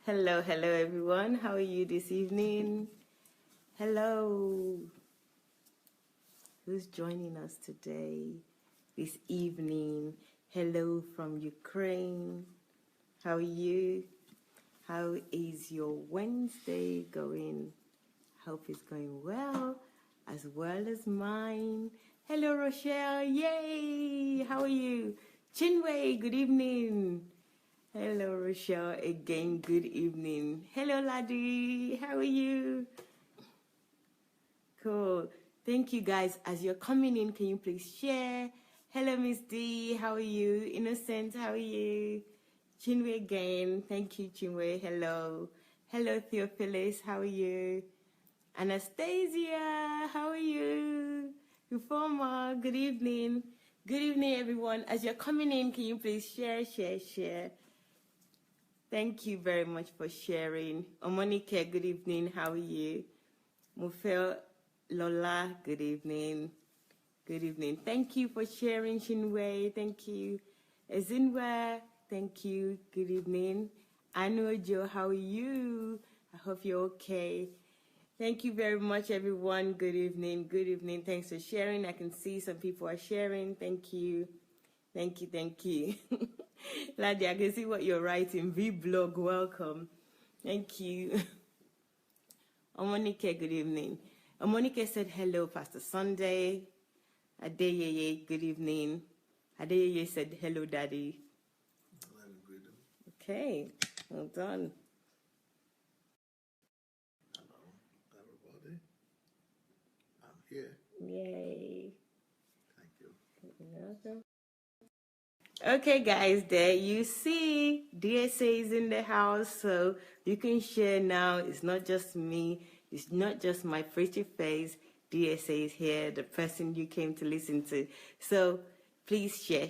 Hello everyone. How are you this evening? Hello. Who's joining us today, this evening? Hello from Ukraine. How are you? How is your Wednesday going? Hope it's going well as mine. Hello, Rochelle. Yay! How are you? Chinwei, good evening. Hello, Rochelle. Again, good evening. Hello, Laddie. How are you? Cool. Thank you, guys. As you're coming in, can you please share? Hello, Miss D. How are you? Innocent, how are you? Chinwe again. Thank you, Chinwe. Hello. Hello, Theophilus. How are you? Anastasia, how are you? Reformer, good evening. Good evening, everyone. As you're coming in, can you please share? Thank you very much for sharing. Omonike, good evening. How are you? Mufel Lola, good evening. Good evening. Thank you for sharing, Shinwei. Thank you. Ezinwe, thank you. Good evening. Anuojo, how are you? I hope you're okay. Thank you very much, everyone. Good evening. Good evening. Thanks for sharing. I can see some people are sharing. Thank you. Thank you. Laddie, I can see what you're writing. V-blog, welcome. Thank you. Omonike, good evening. Omonike said, hello, Pastor Sandey. Adeyeye, good evening. Adeyeye said, hello, Daddy. Okay, well done. Hello, everybody. I'm here. Yay. Thank you. You're welcome. Okay, guys, there you see DSA is in the house, so you can share now. It's not just me. It's not just my pretty face. DSA is here, the person you came to listen to. So please share.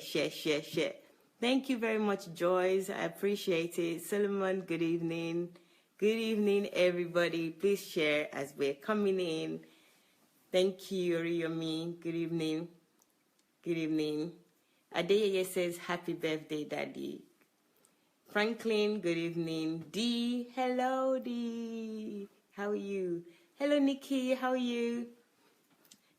Thank you very much, Joyce. I appreciate it. Solomon, good evening. Good evening, everybody. Please share as we're coming in. Thank you, Oriyomi. Good evening. Good evening. Adeyeye says, happy birthday, Daddy. Franklin, good evening. Dee, hello, Dee. How are you? Hello, Nikki, how are you?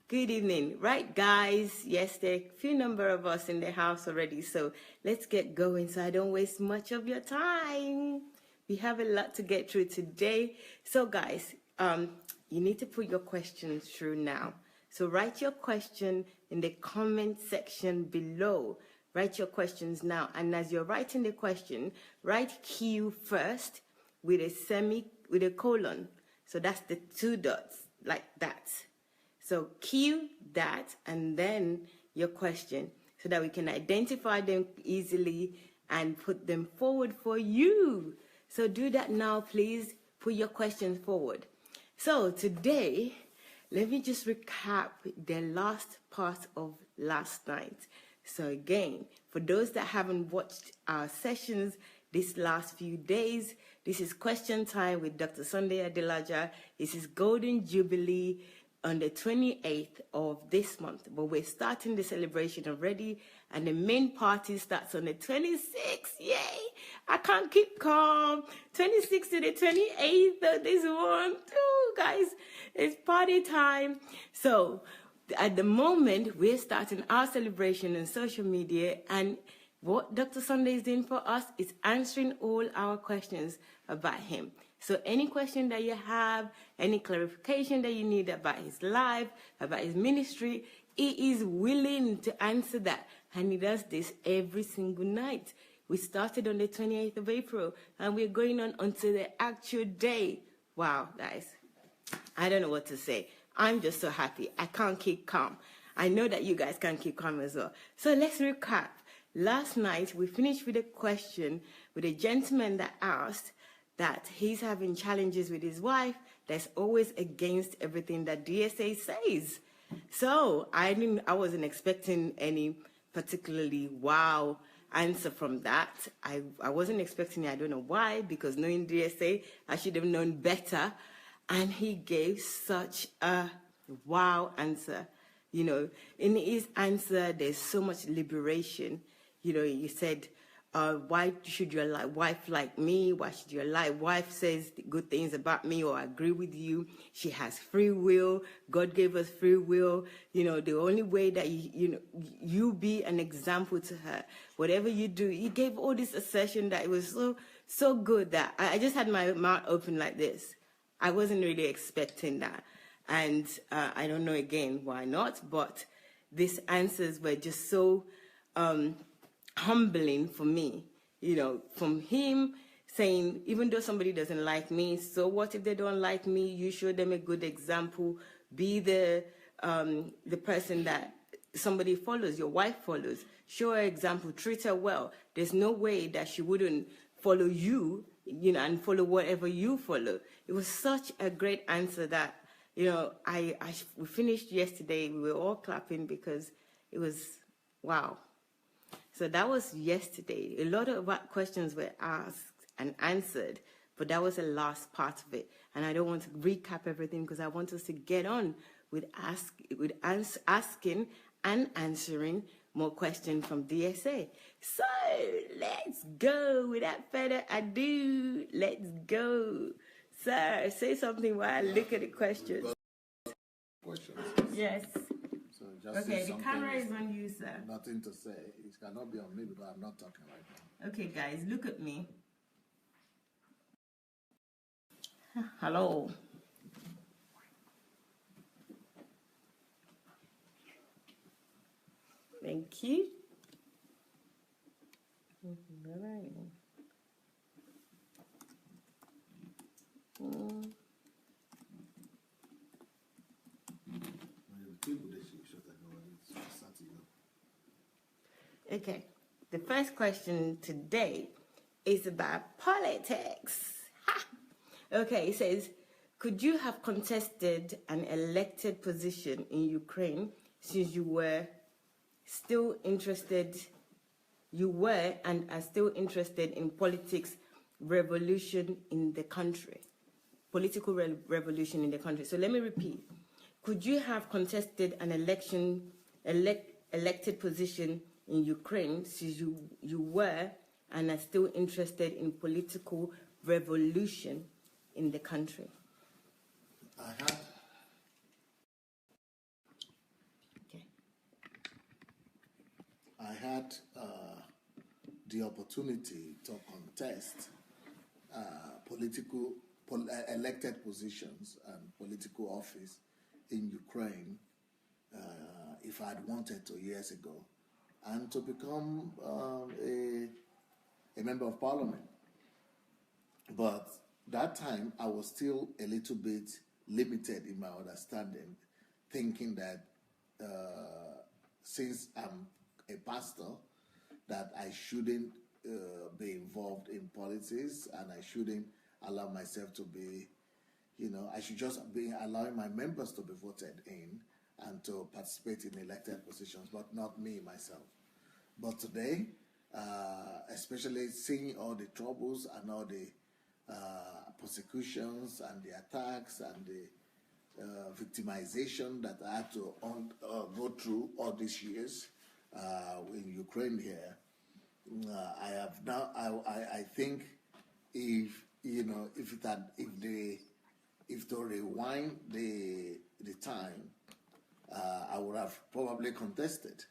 Good evening. Right, guys. Yes, there are a few number of us in the house already, so let's get going so I don't waste much of your time. We have a lot to get through today. So, guys, you need to put your questions through now. So write your question in the comment section below. Write your questions now. And as you're writing the question, write Q first with a colon. So that's the 2 dots, like that. So Q that, and then your question, so that we can identify them easily and put them forward for you. So do that now, please. Put your questions forward. So today, let me just recap the last part of last night. So again, for those that haven't watched our sessions these last few days, this is question time with Dr. Sandey Adelaja. This is Golden Jubilee on the 28th of this month. But we're starting the celebration already, and the main party starts on the 26th. Yay! I can't keep calm. 26th to the 28th of this month. Oh, guys, it's party time. So at the moment, we're starting our celebration on social media, and what Dr. Sandey is doing for us is answering all our questions about him. So any question that you have, any clarification that you need about his life, about his ministry, he is willing to answer that. And he does this every single night. We started on the 28th of April, and we're going on until the actual day. Wow, guys. I don't know what to say. I'm just so happy. I can't keep calm. I know that you guys can't keep calm as well. So let's recap. Last night, we finished with a question with a gentleman that asked that he's having challenges with his wife that's always against everything that DSA says. So I wasn't expecting any particularly wow answer from that. I wasn't expecting it. I don't know why, because knowing DSA, I should have known better. And he gave such a wow answer. You know, in his answer, there's so much liberation. You know, he said, why should your wife like me? Why should your wife says good things about me or agree with you? She has free will. God gave us free will. The only way that you be an example to her, whatever you do. He gave all this assertion that it was so good that I just had my mouth open like this. I wasn't really expecting that. And I don't know again why not, but these answers were just so humbling for me, from him saying, even though somebody doesn't like me, so what if they don't like me? You show them a good example. Be the person that somebody follows, your wife follows. Show her example, treat her well. There's no way that she wouldn't follow you, and follow whatever you follow. It was such a great answer that, we finished yesterday. We were all clapping because it was, wow. So that was yesterday. A lot of questions were asked and answered, but that was the last part of it. And I don't want to recap everything because I want us to get on with asking and answering more questions from DSA. So let's go. Without further ado, let's go. Sir, say something while I look at the questions. Questions. Yes. So just Okay, the camera is on you, sir. Nothing to say. It cannot be on me because I'm not talking right now. Okay, guys, look at me. Hello. Thank you. Where are you? Okay, the first question today is about politics. Ha! Okay, it says, could you have contested an elected position in Ukraine since you were and are still interested in politics revolution in the country? Political revolution in the country. So let me repeat. Could you have contested an elected position in Ukraine since you were and are still interested in political revolution in the country? I had the opportunity to contest elected positions and political office in Ukraine if I had wanted to years ago, and to become a member of parliament. But that time I was still a little bit limited in my understanding, thinking that since I'm a pastor, that I shouldn't be involved in politics, and I shouldn't allow myself to be, I should just be allowing my members to be voted in and to participate in elected positions, but not me, myself. But today, especially seeing all the troubles and all the persecutions and the attacks and the victimization that I had to go through all these years in Ukraine here, I have now. I think if to rewind the time, I would have probably contested,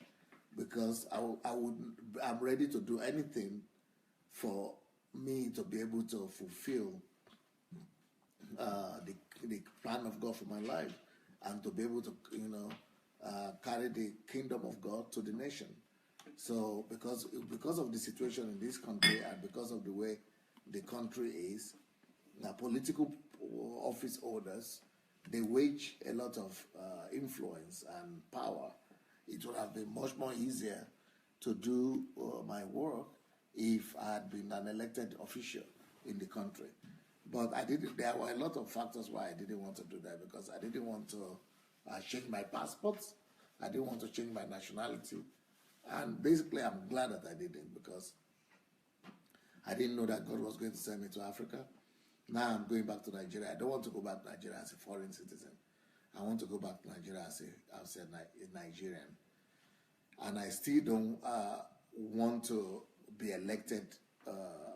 because I'm ready to do anything for me to be able to fulfill the plan of God for my life, and to be able to carry the kingdom of God to the nation. So because of the situation in this country, and because of the way the country is, political office holders, they wage a lot of influence and power. It would have been much more easier to do my work if I had been an elected official in the country. But I didn't. There were a lot of factors why I didn't want to do that, because I didn't want to change my passports. I didn't want to change my nationality. And basically, I'm glad that I didn't, because I didn't know that God was going to send me to Africa. Now I'm going back to Nigeria. I don't want to go back to Nigeria as a foreign citizen. I want to go back to Nigeria as a Nigerian. And I still don't want to be elected,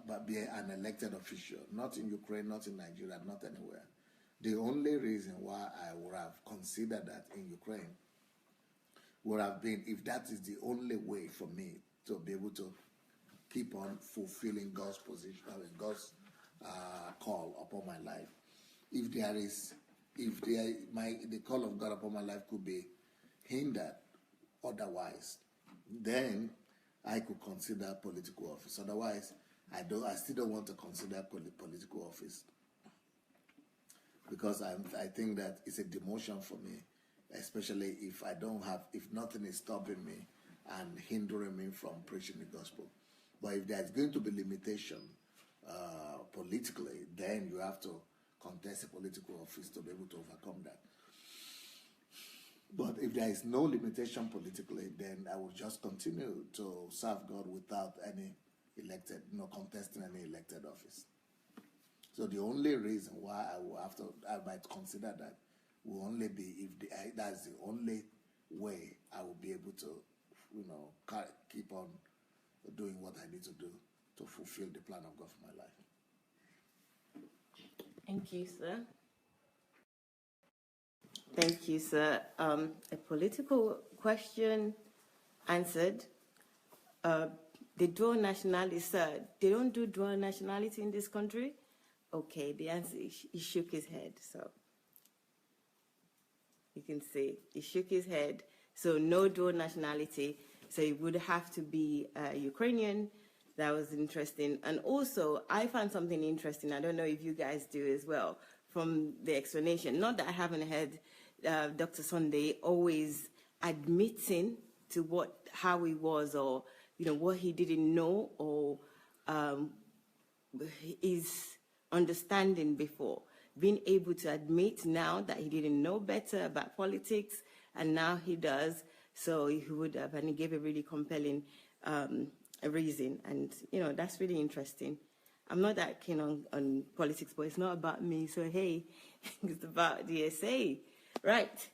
but be an elected official, not in Ukraine, not in Nigeria, not anywhere. The only reason why I would have considered that in Ukraine would have been if that is the only way for me to be able to keep on fulfilling God's position, God's call upon my life. If the call of God upon my life could be hindered otherwise, then I could consider political office. Otherwise, I still don't want to consider political office, because I think that it's a demotion for me, especially if nothing is stopping me and hindering me from preaching the gospel. But if there's going to be limitation politically, then you have to contest a political office to be able to overcome that. But if there is no limitation politically, then I will just continue to serve God without any contesting any elected office. So the only reason why I might consider that will only be if that's the only way I will be able to, keep on doing what I need to do to fulfill the plan of God for my life. Thank you, sir. Thank you, sir. A political question answered. The dual nationality, sir, they don't do dual nationality in this country? Okay, the answer is he shook his head, so you can see he shook his head. So no dual nationality. So it would have to be Ukrainian. That was interesting. And also, I found something interesting. I don't know if you guys do as well from the explanation. Not that I haven't heard Dr. Sandei always admitting to how he was, or what he didn't know, or his understanding before. Being able to admit now that he didn't know better about politics, and now he does. So he would have, and he gave a really compelling reason, and that's really interesting. I'm not that keen on politics, but it's not about me. So hey, it's about DSA, right?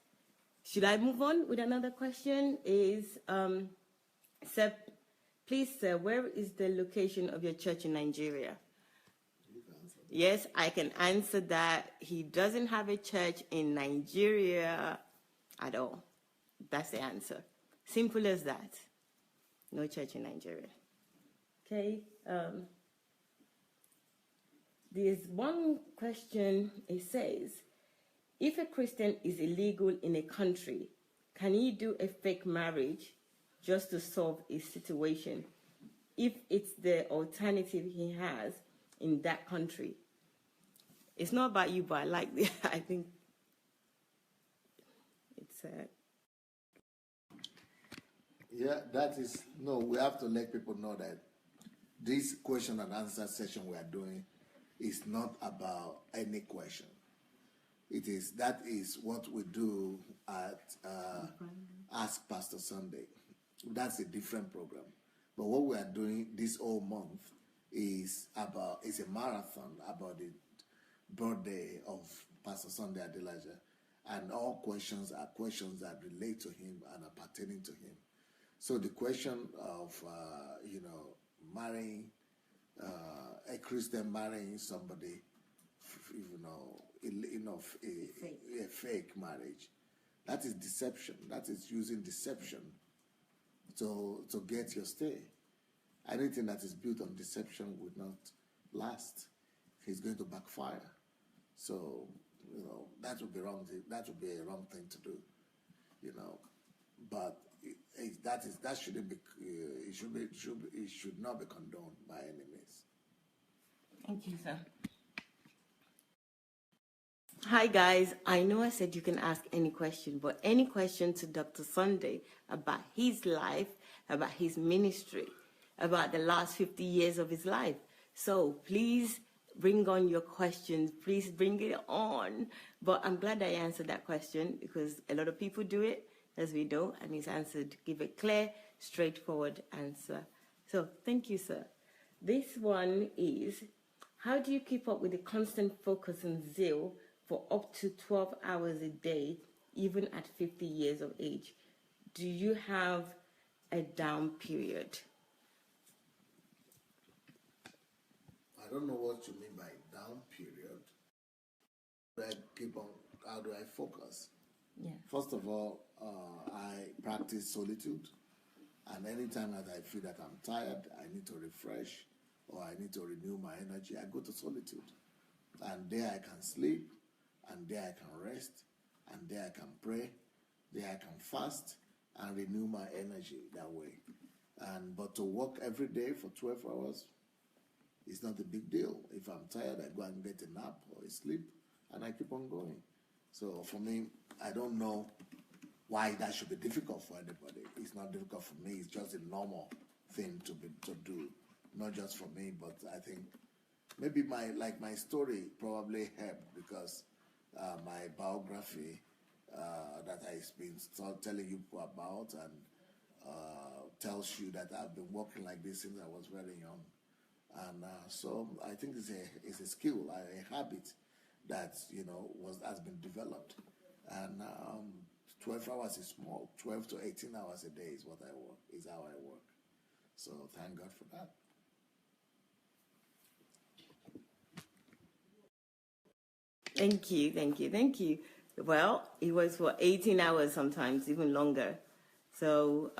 Should I move on with another question? Sir, please, sir, where is the location of your church in Nigeria? Yes, I can answer that. He doesn't have a church in Nigeria at all. That's the answer. Simple as that. No church in Nigeria. Okay. There's one question. It says, if a Christian is illegal in a country, can he do a fake marriage just to solve a situation if it's the alternative he has in that country? It's not about you, but I like the, I think it's Yeah, we have to let people know that this question and answer session we are doing is not about any question. That is what we do at Ask Pastor Sandei. That's a different program. But what we are doing this whole month is a marathon about the birthday of Pastor Sandei Adelaja, and all questions are questions that relate to him and are pertaining to him. So the question of marrying a Christian marrying somebody, a fake marriage, that is deception. That is using deception to get your stay. Anything that is built on deception would not last. It's going to backfire. So, that would be wrong. That would be a wrong thing to do, But that shouldn't be. It should not be condoned by any means. Thank you, sir. Hi guys, I know I said you can ask any question, but any question to Dr. Sandei about his life, about his ministry, about the last 50 years of his life. So please bring on your questions. Please bring it on. But I'm glad I answered that question, because a lot of people do it, as we know, and he's answered. Give a clear, straightforward answer. So thank you, sir. This one is, how do you keep up with the constant focus and zeal for up to 12 hours a day, even at 50 years of age? Do you have a down period? don't know what you mean by down period. How do I focus? Yeah. First of all, I practice solitude. And anytime that I feel that I'm tired, I need to refresh or I need to renew my energy, I go to solitude. And there I can sleep, and there I can rest, and there I can pray, there I can fast and renew my energy that way. But to work every day for 12 hours is not a big deal. If I'm tired, I go and get a nap or a sleep, and I keep on going. So for me, I don't know why that should be difficult for anybody. It's not difficult for me. It's just a normal thing to do, not just for me, but I think maybe my story probably helped because my biography that I've been telling you about and tells you that I've been working like this since I was very young, and so I think it's a skill, a habit that has been developed, and 12 hours is small. 12 to 18 hours a day is what I work, is how I work. So thank God for that. Thank you, thank you, thank you. Well, it was for 18 hours sometimes, even longer. So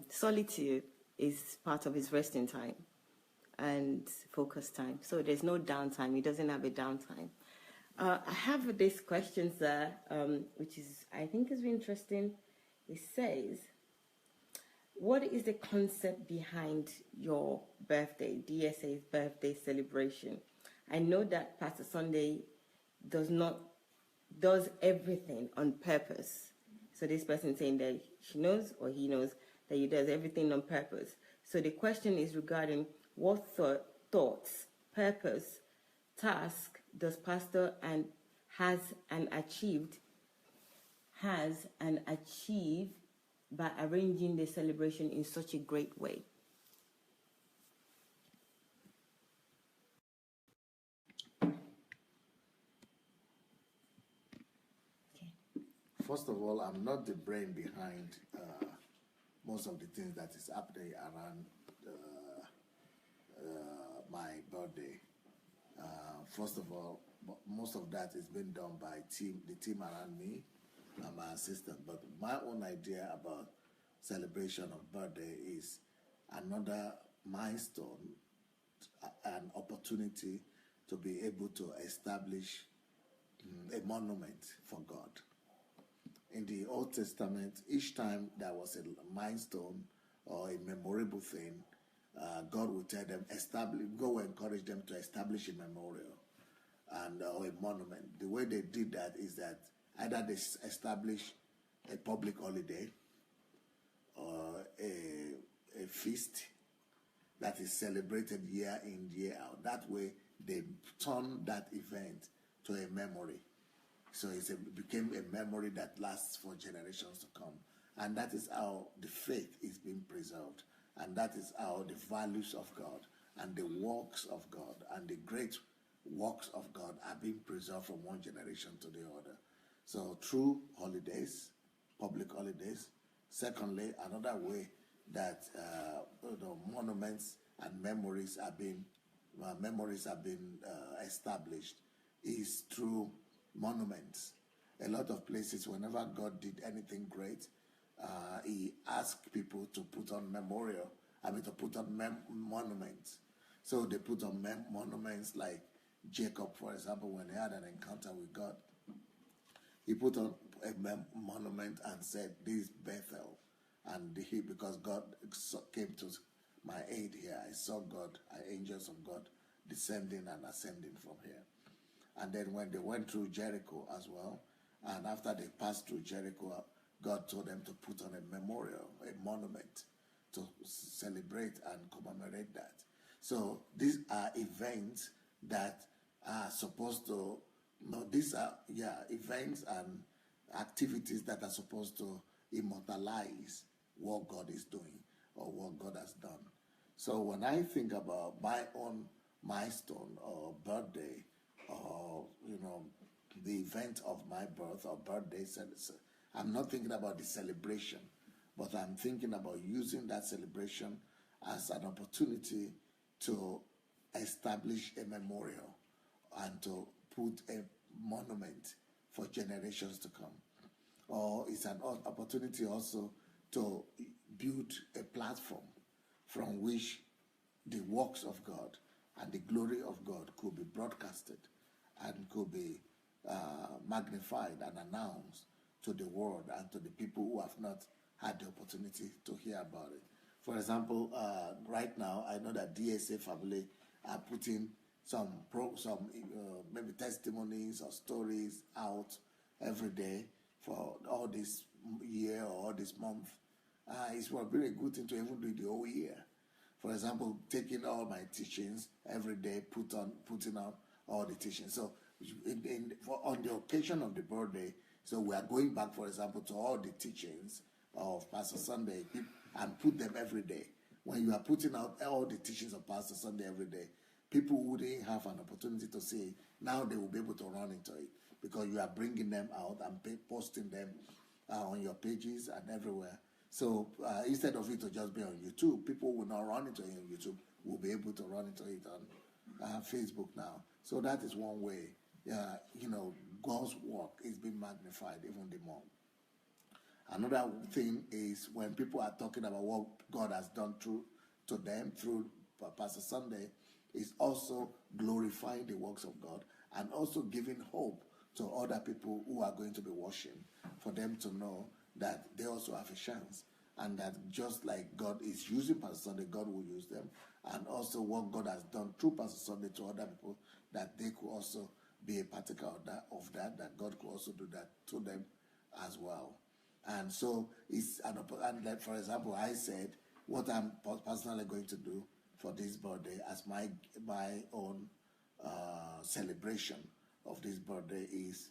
solitude is part of his resting time and focus time. So there's no downtime. He doesn't have a downtime. I have this question, sir, which I think is interesting. It says, what is the concept behind your birthday, DSA's birthday celebration? I know that Pastor Sandey does everything on purpose. So this person saying that she knows or he knows that he does everything on purpose. So the question is regarding what thoughts, purpose, task does Pastor has and achieve by arranging the celebration in such a great way? First of all, I'm not the brain behind most of the things that is happening around my birthday. First of all, most of that is being done by the team around me and my assistant. But my own idea about celebration of birthday is another milestone, an opportunity to be able to establish a monument for God. In the Old Testament, each time there was a milestone or a memorable thing, God would tell them, go encourage them to establish a memorial or a monument. The way they did that is that either they establish a public holiday or a feast that is celebrated year in, year out. That way, they turn that event to a memory. So it became a memory that lasts for generations to come. And that is how the faith is being preserved. And that is how the values of God and the works of God and the great works of God are being preserved from one generation to the other. So through holidays, public holidays. Secondly, another way that monuments and memories have been established is through monuments. A lot of places, whenever God did anything great, he asked people to put on monuments. So they put on monuments like Jacob, for example, when he had an encounter with God. He put on a monument and said, "This is Bethel." And because God came to my aid here, I saw God, angels of God, descending and ascending from here. And then when they went through Jericho as well, and after they passed through Jericho, God told them to put on a memorial, a monument, to celebrate and commemorate that. So these are events that are supposed to, events and activities that are supposed to immortalize what God is doing or what God has done. So when I think about my own milestone or birthday, or the event of my birth or birthday, I'm not thinking about the celebration, but I'm thinking about using that celebration as an opportunity to establish a memorial and to put a monument for generations to come. Or it's an opportunity also to build a platform from which the works of God and the glory of God could be broadcasted and could be magnified and announced to the world and to the people who have not had the opportunity to hear about it. For example, right now, I know that DSA family are putting some maybe testimonies or stories out every day for all this year or all this month. It's really a good thing to even do it the whole year. For example, taking all my teachings every day, putting out all the teachings. So on the occasion of the birthday, so we are going back, for example, to all the teachings of Pastor Sandey and put them every day. When you are putting out all the teachings of Pastor Sandey every day, people who didn't have an opportunity to see it, now they will be able to run into it because you are bringing them out and posting them on your pages and everywhere. So instead of it to just be on YouTube, people will not run into it on YouTube, will be able to run into it on Facebook now. So that is one way, God's work is being magnified even the more. Another thing is when people are talking about what God has done to them through Pastor Sandey, is also glorifying the works of God and also giving hope to other people who are going to be watching, for them to know that they also have a chance, and that just like God is using Pastor Sandey, God will use them, and also what God has done through Pastor Sandey to other people, that they could also be a partaker of that God could also do that to them as well. And so it's and like, for example, I said what I'm personally going to do for this birthday as my own celebration of this birthday is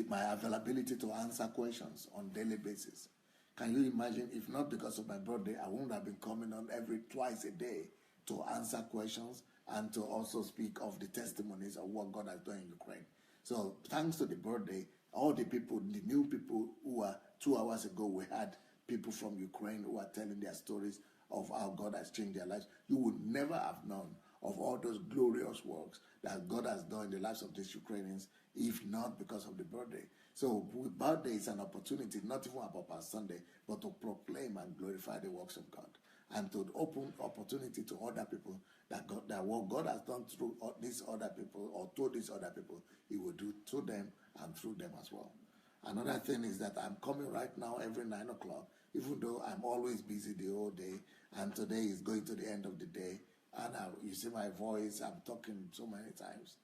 my availability to answer questions on daily basis. Can you imagine if not because of my birthday, I wouldn't have been coming on twice a day to answer questions and to also speak of the testimonies of what God has done in Ukraine. So thanks to the birthday, all the people, the new people who are 2 hours ago, we had people from Ukraine who are telling their stories of how God has changed their lives. You would never have known of all those glorious works that God has done in the lives of these Ukrainians if not because of the birthday. So birthday is an opportunity, not even about Pastor Sandey, but to proclaim and glorify the works of God, and to open opportunity to other people that what God has done through these other people or to these other people, He will do to them and through them as well. Another thing is that I'm coming right now every 9 o'clock, even though I'm always busy the whole day, and today is going to the end of the day, and you see my voice, I'm talking so many times.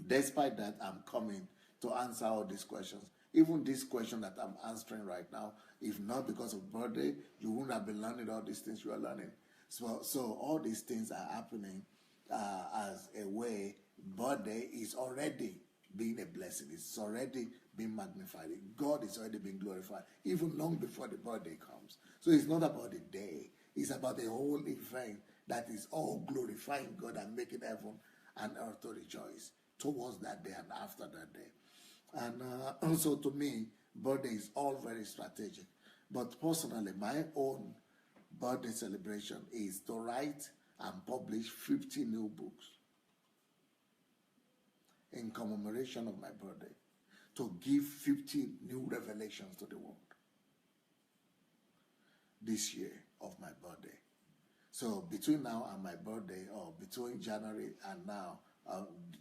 Despite that, I'm coming to answer all these questions. Even this question that I'm answering right now, if not because of birthday, you wouldn't have been learning all these things you are learning. So all these things are happening as a way. Birthday is already being a blessing. It's already being magnified. God is already being glorified, even long before the birthday comes. So it's not about the day. It's about the whole event that is all glorifying God and making heaven and earth to rejoice towards that day and after that day. And also to me, birthday is all very strategic. But personally, my own birthday celebration is to write and publish 50 new books in commemoration of my birthday, to give 50 new revelations to the world this year of my birthday. So between now and my birthday, or between January and now,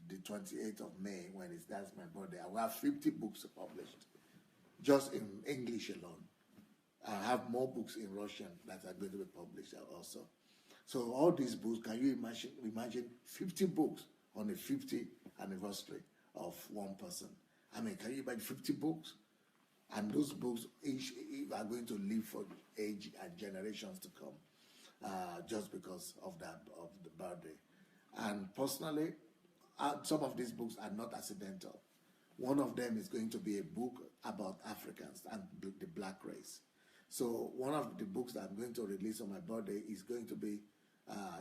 the 28th of May, that's my birthday, I will have 50 books published, just in English alone. I have more books in Russian that are going to be published also. So all these books, can you imagine 50 books on the 50th anniversary of one person? I mean, can you imagine 50 books? And those books each are going to live for age and generations to come, just because of the birthday. And personally, some of these books are not accidental. One of them is going to be a book about Africans and the black race. So one of the books that I'm going to release on my birthday is going to be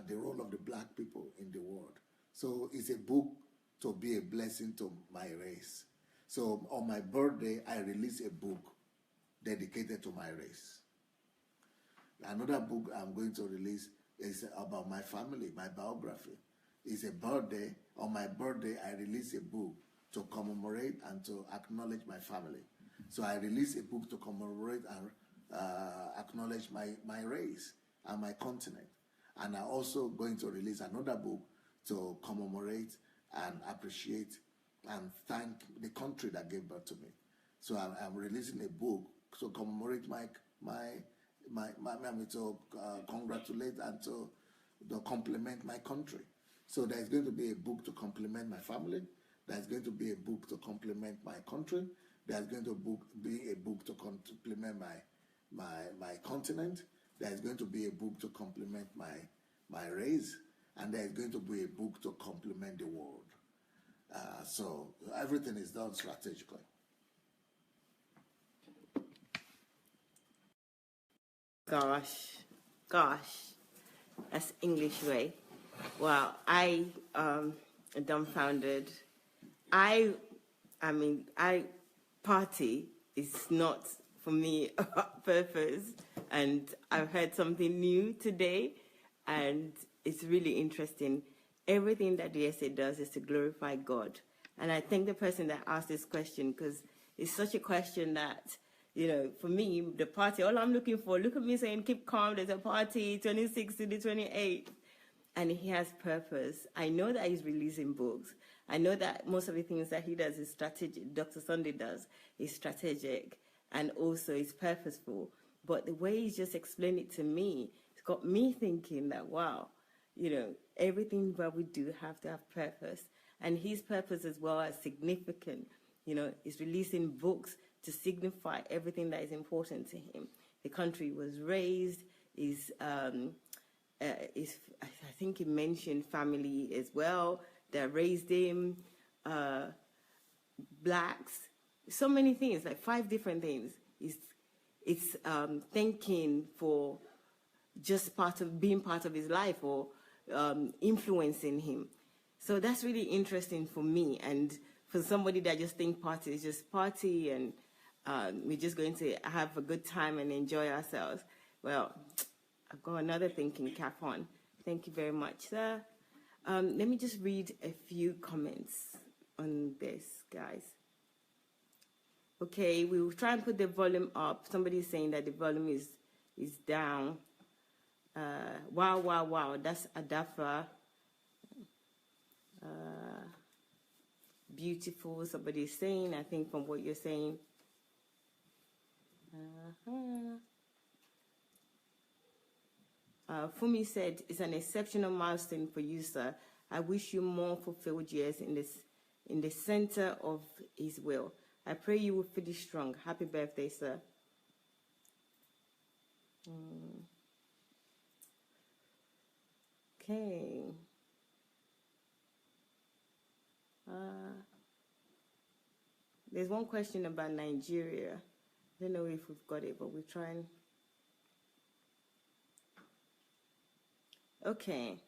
the role of the black people in the world. So it's a book to be a blessing to my race. So on my birthday, I release a book dedicated to my race. Another book I'm going to release is about my family, my biography. It's a birthday. On my birthday, I release a book to commemorate and to acknowledge my family. So I release a book to commemorate and acknowledge my race and my continent. And I'm also going to release another book to commemorate and appreciate and thank the country that gave birth to me. So I'm releasing a book to commemorate to congratulate and to compliment my country. So there's going to be a book to compliment my family. There's going to be a book to compliment my country. There's going to be a book to compliment my continent. There's going to be a book to compliment my race. And there's going to be a book to complement the world. So everything is done strategically. Gosh, that's English way. Wow, I dumbfounded. Party is not for me a purpose, and I've heard something new today, and it's really interesting. Everything that the essay does is to glorify God, and I thank the person that asked this question, because it's such a question that, for me, the party, all I'm looking for, look at me saying, keep calm, there's a party, 26 to the 28th. And he has purpose. I know that he's releasing books. I know that most of the things that he does is strategic. Dr. Sandey does is strategic and also is purposeful. But the way he's just explained it to me, it's got me thinking that, wow, everything that we do have to have purpose. And his purpose as well as significant. He's releasing books to signify everything that is important to him. The country was raised, I think he mentioned family as well that raised him, blacks, so many things, like 5 different things. It's thinking for just being part of his life or influencing him. So that's really interesting for me, and for somebody that just think party is just party and we're just going to have a good time and enjoy ourselves. Well, I've got another thinking cap on. Thank you very much, sir. Let me just read a few comments on this, guys. Okay, we will try and put the volume up. Somebody's saying that the volume is down. Wow. That's Adafa. Beautiful, somebody's saying, I think from what you're saying. Fumi said, it's an exceptional milestone for you, sir. I wish you more fulfilled years in the center of his will. I pray you will finish strong. Happy birthday, sir. Okay. There's one question about Nigeria. I don't know if we've got it, but we're trying. Okay.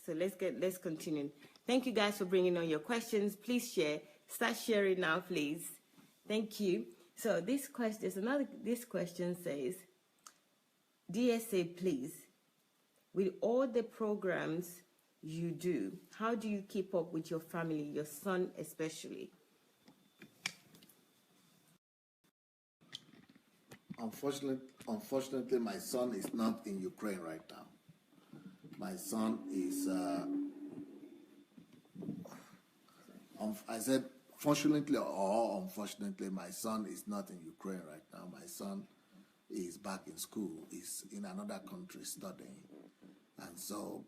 So let's continue. Thank you guys for bringing on your questions. Please share. Start sharing now, please. Thank you. So this question says, DSA, please, with all the programs you do, how do you keep up with your family, your son especially? Unfortunately, my son is not in Ukraine right now. My son is, I said, fortunately or unfortunately, my son is not in Ukraine right now. My son is back in school. He's in another country studying. And so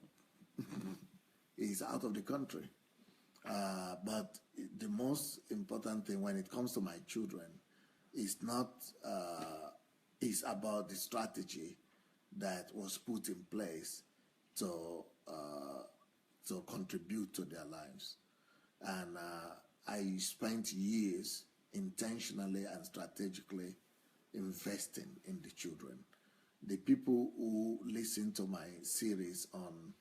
he's out of the country. But the most important thing when it comes to my children is not, is about the strategy that was put in place to contribute to their lives. And I spent years intentionally and strategically investing in the children. The people who listen to my series on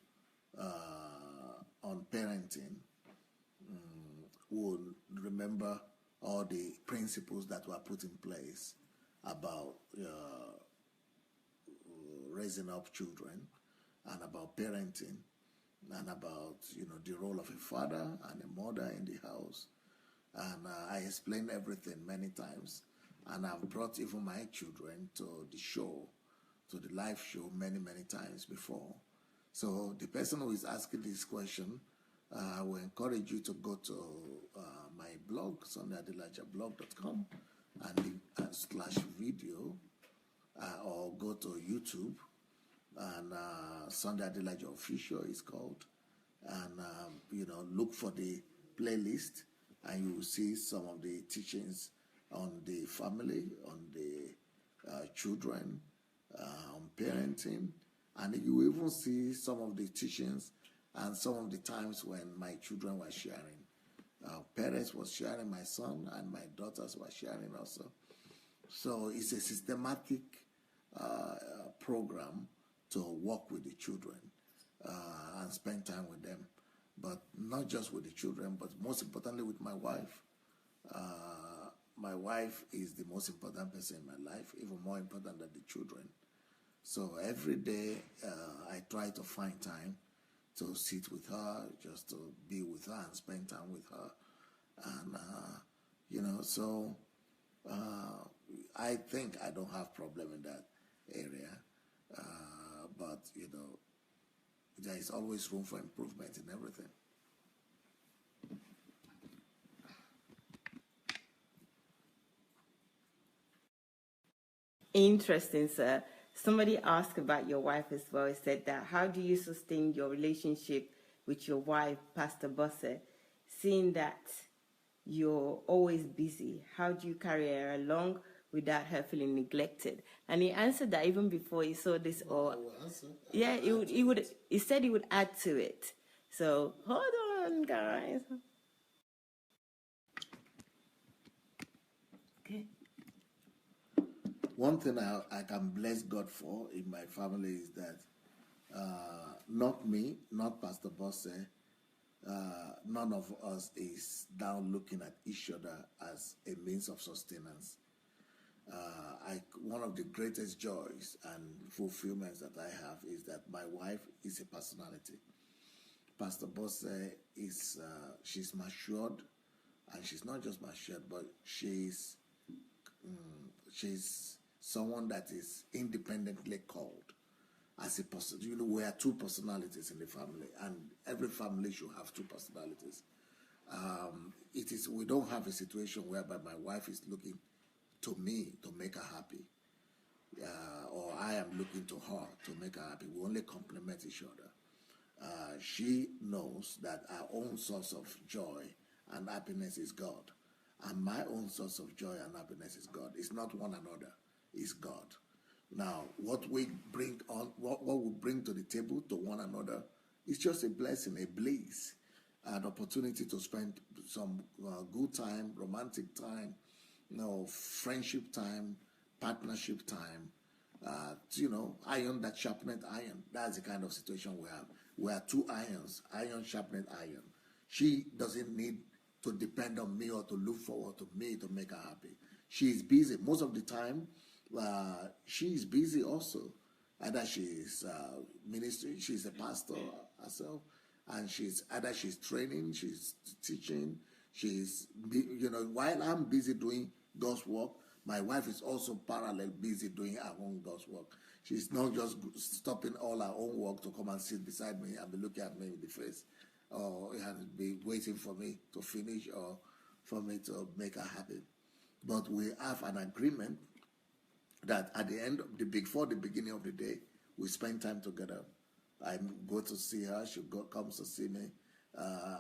parenting will remember all the principles that were put in place about raising up children and about parenting and about the role of a father and a mother in the house. And I explained everything many times, and I've brought even my children to the show, to the live show many times before. So the person who is asking this question, I will encourage you to go to my blog, SandeiAdelajablog.com, and /video, or go to YouTube, and Sandei Adelaja Official is called, and look for the playlist, and you will see some of the teachings on the family, on the children, on parenting, and you will even see some of the teachings and some of the times when my children were sharing. Parents was sharing, my son and my daughters were sharing also. So it's a systematic program to work with the children and spend time with them. But not just with the children, but most importantly with my wife. My wife is the most important person in my life, even more important than the children. So every day I try to find time to sit with her, just to be with her and spend time with her. And, so I think I don't have problem in that area. But, there is always room for improvement in everything. Interesting, sir. Somebody asked about your wife as well. He said that, how do you sustain your relationship with your wife, Pastor Bosse, seeing that you're always busy? How do you carry her along without her feeling neglected? And he answered that even before he saw this. Yeah, he said he would add to it. So hold on, guys. Okay. One thing I can bless God for in my family is that not me, not Pastor Bosse, none of us is now looking at each other as a means of sustenance. One of the greatest joys and fulfillments that I have is that my wife is a personality. Pastor Bosse is, she's matured, and she's not just matured, but she's someone that is independently called as a person. We are two personalities in the family, and every family should have two personalities. We don't have a situation whereby my wife is looking to me to make her happy, or I am looking to her to make her happy. We only complement each other. She knows that our own source of joy and happiness is God, and my own source of joy and happiness is God. It's not one another, it's God. Now, what we bring to the table to one another is just a blessing, a bliss, an opportunity to spend some good time, romantic time, friendship time, partnership time. Iron that sharpened iron. That's the kind of situation we have. We are two irons, iron sharpened iron. She doesn't need to depend on me or to look forward to me to make her happy. She is busy. Most of the time, she is busy also. Either she is ministry, she's a pastor herself, and she's training, she's teaching, while I'm busy doing God's work, my wife is also parallel busy doing her own God's work. She's not just stopping all her own work to come and sit beside me and be looking at me in the face, or be waiting for me to finish or for me to make her happy. But we have an agreement that at the end before the beginning of the day, we spend time together. I go to see her, she comes to see me,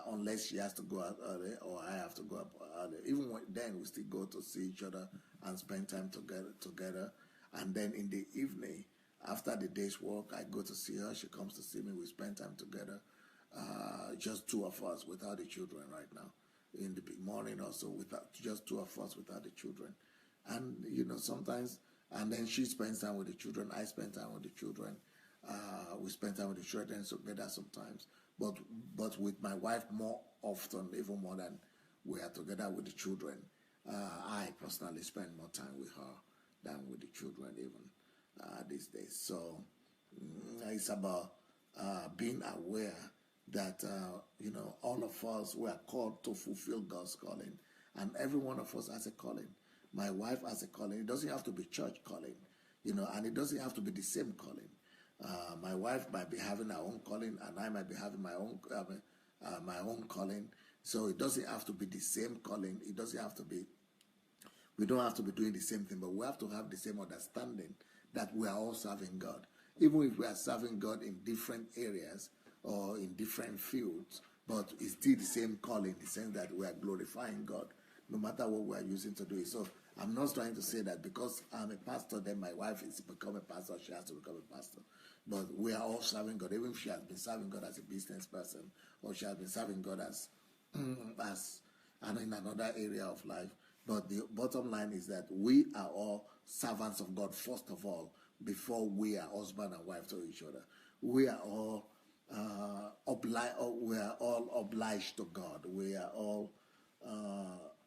unless she has to go out early or I have to go up early. Even then, we still go to see each other and spend time together. And then in the evening, after the day's work, I go to see her, she comes to see me, we spend time together. Just two of us without the children right now. In the morning also, just two of us without the children. And, sometimes, and then she spends time with the children, I spend time with the children. We spend time with the children together sometimes. But with my wife more often, even more than we are together with the children. I personally spend more time with her than with the children even these days. So it's about being aware that all of us were called to fulfill God's calling, and every one of us has a calling. My wife has a calling. It doesn't have to be church calling, and it doesn't have to be the same calling. My wife might be having her own calling, and I might be having my own calling. So it doesn't have to be the same calling. It doesn't have to be. We don't have to be doing the same thing, but we have to have the same understanding that we are all serving God. Even if we are serving God in different areas or in different fields, but it's still the same calling in the sense that we are glorifying God, no matter what we are using to do it. So I'm not trying to say that because I'm a pastor, then my wife is to become a pastor, she has to become a pastor. But we are all serving God, even if she has been serving God as a business person, or she has been serving God as and in another area of life. But the bottom line is that we are all servants of God, first of all, before we are husband and wife to each other. We are all obliged to God. We are all,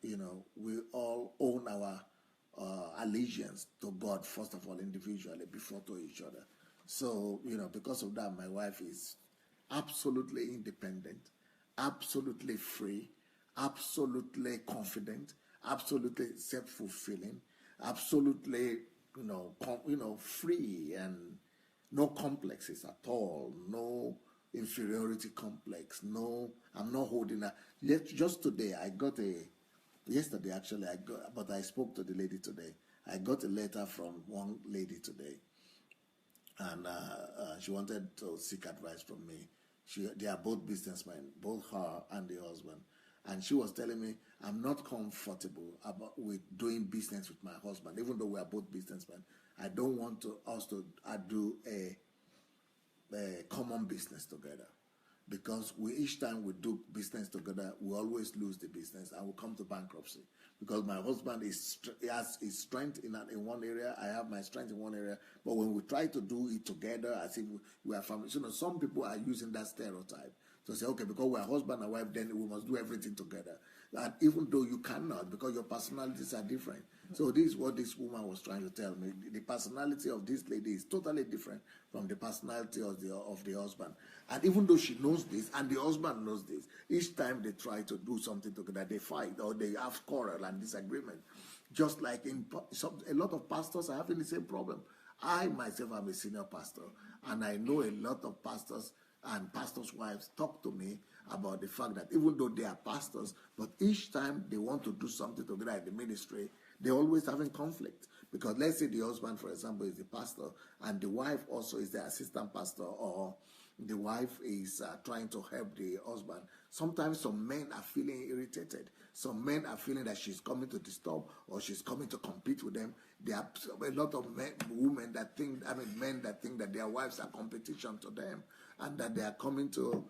we all own our allegiance to God, first of all, individually, before to each other. So, because of that, my wife is absolutely independent, absolutely free, absolutely confident, absolutely self-fulfilling, absolutely, free, and no complexes at all, no inferiority complex, no, I'm not holding her. Just today, yesterday actually, but I spoke to the lady today. I got a letter from one lady today, and she wanted to seek advice from me. They are both businessmen, both her and the husband. And she was telling me, I'm not comfortable with doing business with my husband, even though we are both businessmen. I don't want us to do a common business together, because each time we do business together, we always lose the business and we come to bankruptcy. Because my husband has his strength in one area, I have my strength in one area, but when we try to do it together as if we are family, some people are using that stereotype to say, okay, because we are husband and wife, then we must do everything together. And even though you cannot, because your personalities are different. So this is what this woman was trying to tell me. The personality of this lady is totally different from the personality of the husband. And even though she knows this, and the husband knows this, each time they try to do something together, they fight or they have quarrel and disagreement. Just like a lot of pastors are having the same problem. I myself am a senior pastor, and I know a lot of pastors and pastors' wives talk to me about the fact that even though they are pastors, but each time they want to do something together in the ministry, they're always having conflict. Because let's say the husband, for example, is the pastor, and the wife also is the assistant pastor, or the wife is trying to help the husband. Sometimes some men are feeling irritated. Some men are feeling that she's coming to disturb, or she's coming to compete with them. There are a lot of men that think that their wives are competition to them, and that they are coming to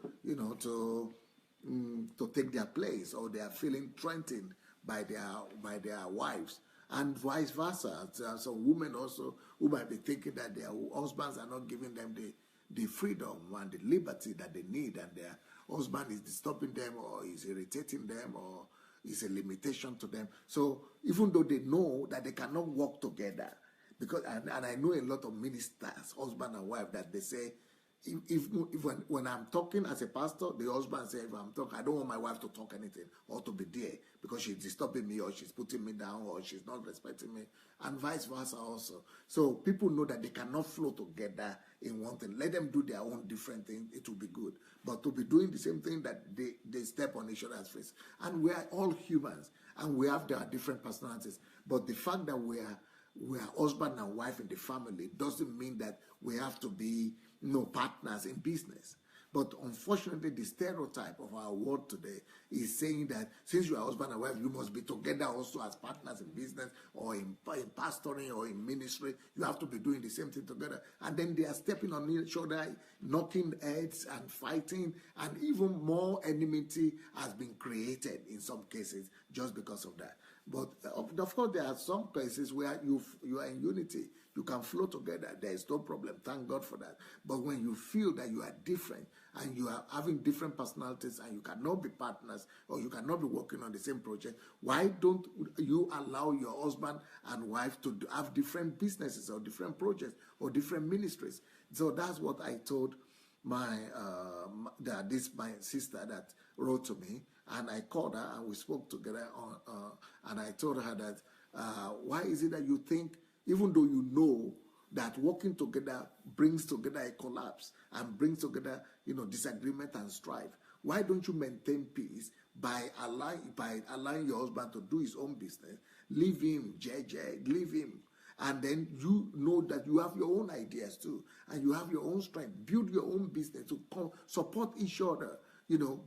take their place, or they are feeling threatened by their wives, and vice versa. There are some women also who might be thinking that their husbands are not giving them the freedom and the liberty that they need, and their husband is disturbing them, or is irritating them, or is a limitation to them. So even though they know that they cannot work together, because and I know a lot of ministers, husband and wife, that they say, if when I'm talking as a pastor, the husband says, if I'm talking, I don't want my wife to talk anything or to be there because she's disturbing me, or she's putting me down, or she's not respecting me, and vice versa also. So people know that they cannot flow together in one thing. Let them do their own different thing, it will be good. But to be doing the same thing, that they step on each other's face. And we are all humans, and we have their different personalities. But the fact that we are husband and wife in the family doesn't mean that we have to be partners in business. But unfortunately, the stereotype of our world today is saying that since you are husband and wife, you must be together also as partners in business, or in pastoring, or in ministry. You have to be doing the same thing together. And then they are stepping on each other, knocking heads and fighting, and even more enmity has been created in some cases just because of that. But of course, there are some cases where you are in unity. You can flow together. There is no problem. Thank God for that. But when you feel that you are different and you are having different personalities and you cannot be partners or you cannot be working on the same project, why don't you allow your husband and wife to have different businesses or different projects or different ministries? So that's what I told my sister that wrote to me, and I called her and we spoke together and I told her that why is it that you think, even though you know that working together brings together a collapse and brings together disagreement and strife, why don't you maintain peace by allowing your husband to do his own business, leave him leave him, and then you know that you have your own ideas too, and you have your own strength. Build your own business to support each other.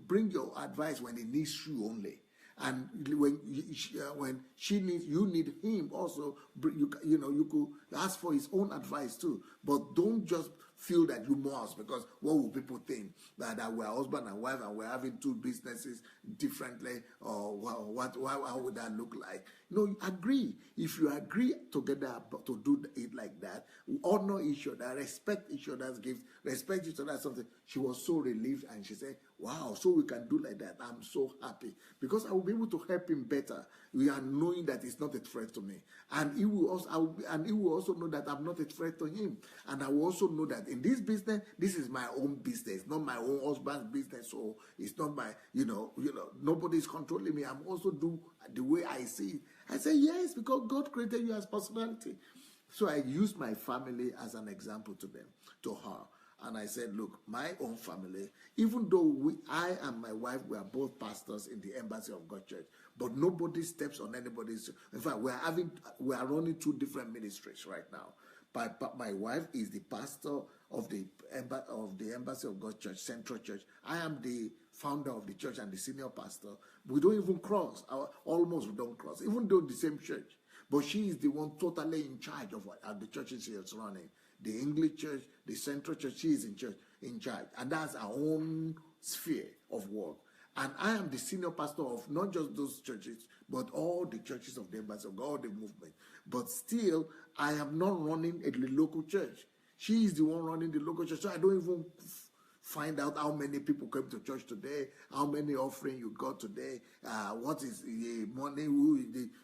Bring your advice when it needs you only. And when she needs, you need him also. You could ask for his own advice too. But don't just feel that you must, because what will people think? That we're husband and wife and we're having two businesses differently, or how would that look like? Agree. If you agree together to do it like that, honor each other, respect each other's gifts, respect each other's something. She was so relieved and she said, wow, so we can do like that. I'm so happy because I will be able to help him better. We are knowing that it's not a threat to me, and he will also know that I'm not a threat to him, and I will also know that in this business, this is my own business, not my own husband's business. So it's not my, nobody's controlling me. I'm also do the way I see it. I say yes, because God created you as personality. So I used my family as an example to her. And I said, look, my own family, even though I and my wife were both pastors in the Embassy of God Church, but nobody steps on anybody's. In fact, we are running two different ministries right now. But my wife is the pastor of the Embassy of God Church, Central Church. I am the founder of the church and the senior pastor. We don't even cross. Almost we don't cross, even though the same church. But she is the one totally in charge of the churches she is running. The English church, the Central Church, she is in charge. And that's our own sphere of work. And I am the senior pastor of not just those churches, but all the churches of the Embassy of God, all the movement. But still, I am not running a local church. She is the one running the local church. So I don't even find out how many people came to church today, how many offering you got today, what is the money,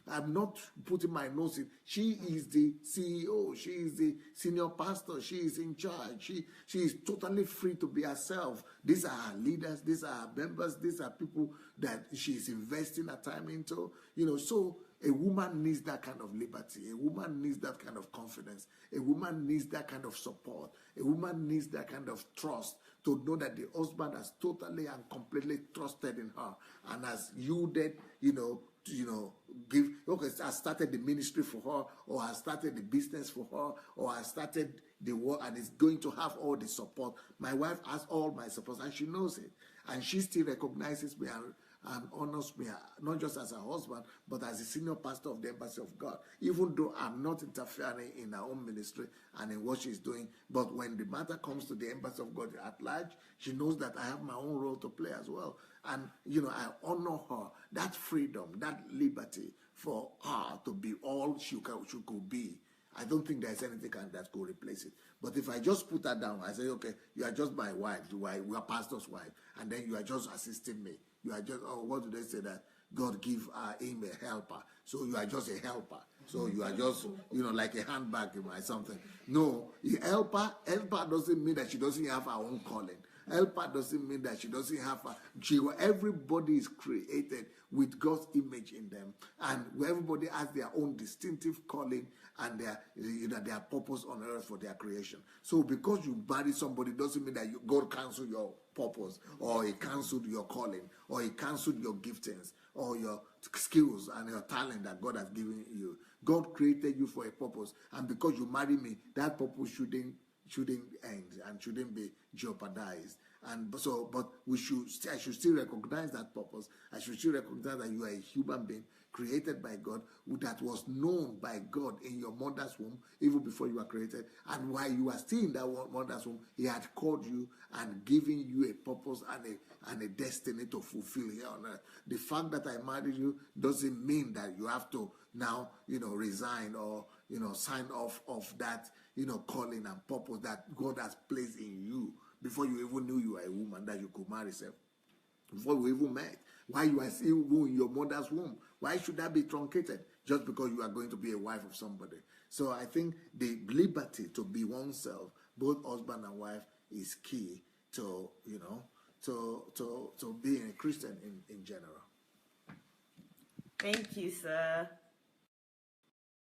I'm not putting my nose in. She is the CEO, she is the senior pastor, she is in charge, she is totally free to be herself. These are her leaders, these are her members, these are people that she is investing her time into, so a woman needs that kind of liberty. A woman needs that kind of confidence. A woman needs that kind of support. A woman needs that kind of trust to know that the husband has totally and completely trusted in her and has yielded, has started the ministry for her, or has started the business for her, or has started the work and is going to have all the support. My wife has all my support and she knows it. And she still recognizes me and honors me, not just as a husband, but as a senior pastor of the Embassy of God, even though I'm not interfering in her own ministry and in what she's doing. But when the matter comes to the Embassy of God at large, she knows that I have my own role to play as well. And, I honor her, that freedom, that liberty for her to be all she could be. I don't think there's anything that could replace it. But if I just put her down, I say, okay, you are just my wife, we are pastor's wife, and then you are just assisting me. You are just, what do they say that? God give him a helper. So you are just a helper. So you are just, like a handbag or something. No, helper doesn't mean that she doesn't have her own calling. Helper doesn't mean that she doesn't have everybody is created with God's image in them, and everybody has their own distinctive calling and their purpose on earth for their creation. So because you marry somebody doesn't mean that God canceled your purpose, or he canceled your calling, or he canceled your giftings, or your skills and your talent that God has given you. God created you for a purpose, and because you marry me, that purpose shouldn't end and shouldn't be jeopardized. And so, but I should still recognize that purpose. I should still recognize that you are a human being created by God, that was known by God in your mother's womb, even before you were created. And while you are still in that mother's womb, he had called you and given you a purpose and a destiny to fulfill here on earth. The fact that I married you doesn't mean that you have to now, resign or sign off of that, calling and purpose that God has placed in you before you even knew you were a woman that you could marry yourself. Before we even met, why you are still in your mother's womb? Why should that be truncated just because you are going to be a wife of somebody? So I think the liberty to be oneself, both husband and wife, is key to to being a Christian in general. Thank you, sir.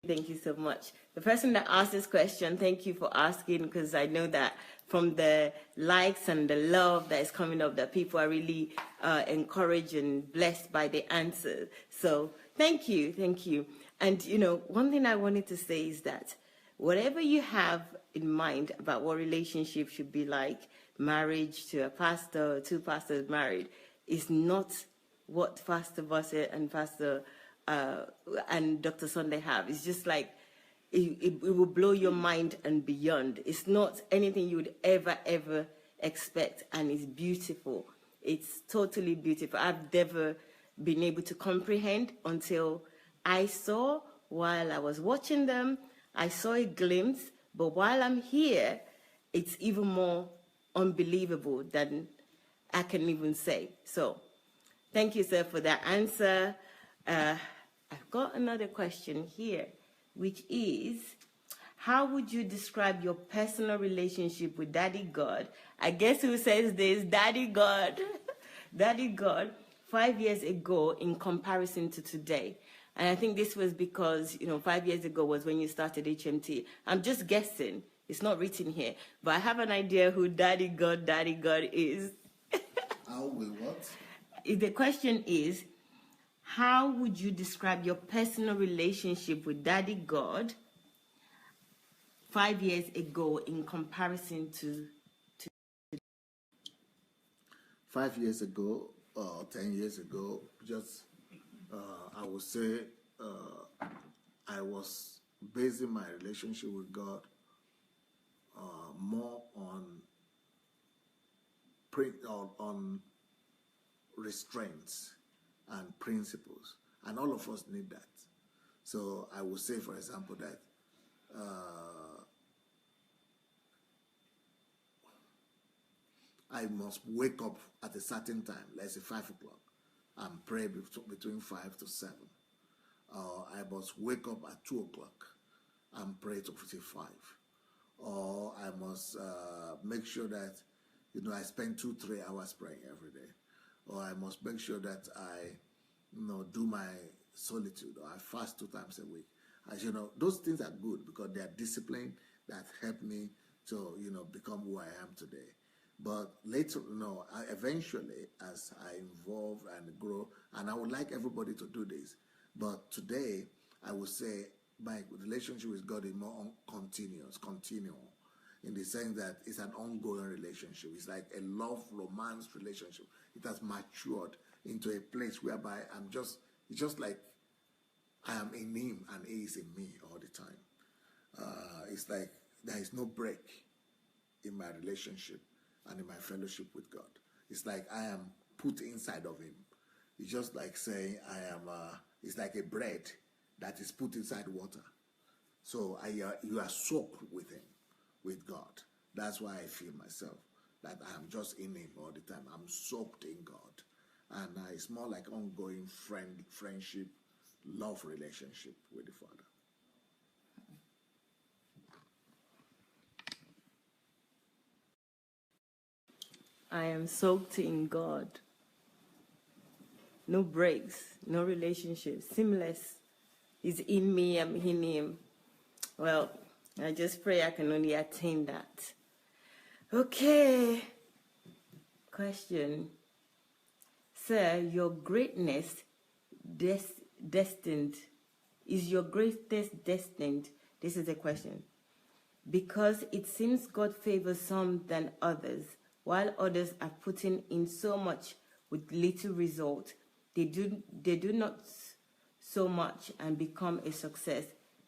Thank you so much. The person that asked this question, thank you for asking, because I know that from the likes and the love that is coming up, that people are really encouraged and blessed by the answer. So thank you, thank you. And, one thing I wanted to say is that whatever you have in mind about what relationship should be like, marriage to a pastor, or two pastors married, is not what Pastor Bosse and Pastor and Dr. Sandey have. It's just like, it will blow your mind and beyond. It's not anything you would ever expect, and it's beautiful. It's totally beautiful. I've never been able to comprehend until I saw, while I was watching them, I saw a glimpse, but while I'm here, it's even more unbelievable than I can even say. So, thank you, sir, for that answer. I've got another question here, which is, how would you describe your personal relationship with Daddy God? I guess who says this? Daddy God. Daddy God, 5 years ago in comparison to today. And I think this was because, 5 years ago was when you started HMT. I'm just guessing. It's not written here. But I have an idea who Daddy God is. How will what? The question is, how would you describe your personal relationship with Daddy God 5 years ago in comparison to 5 years ago, 10 years ago? Just I would say I was basing my relationship with God more on restraints and principles, and all of us need that. So I would say, for example, that I must wake up at a certain time, let's say 5 o'clock, and pray between 5 to 7. I must wake up at 2 o'clock and pray to 5. Or I must make sure that I spend 2-3 hours praying every day. Or I must make sure that I do my solitude, or I fast 2 times a week. As those things are good because they are discipline that help me to become who I am today. But later, eventually, as I evolve and grow, and I would like everybody to do this, but today I would say my relationship with God is more continual, in the sense that it's an ongoing relationship. It's like a love romance relationship. It has matured into a place whereby it's just like I am in him and he is in me all the time. It's like there is no break in my relationship and in my fellowship with God. It's like I am put inside of him. It's just like saying it's like a bread that is put inside water. So you are soaked with him, with God. That's why I feel myself that I am just in him all the time. I'm soaked in God. And it's more like ongoing friendship, love relationship with the Father. I am soaked in God. No breaks, no relationship, seamless. He's in me, I'm in him. Well, I just pray I can only attain that. Okay. Question. Sir, your greatness destined. Is your greatest destined? This is a question. Because it seems God favors some than others, while others are putting in so much with little result. They do not so much and become a success.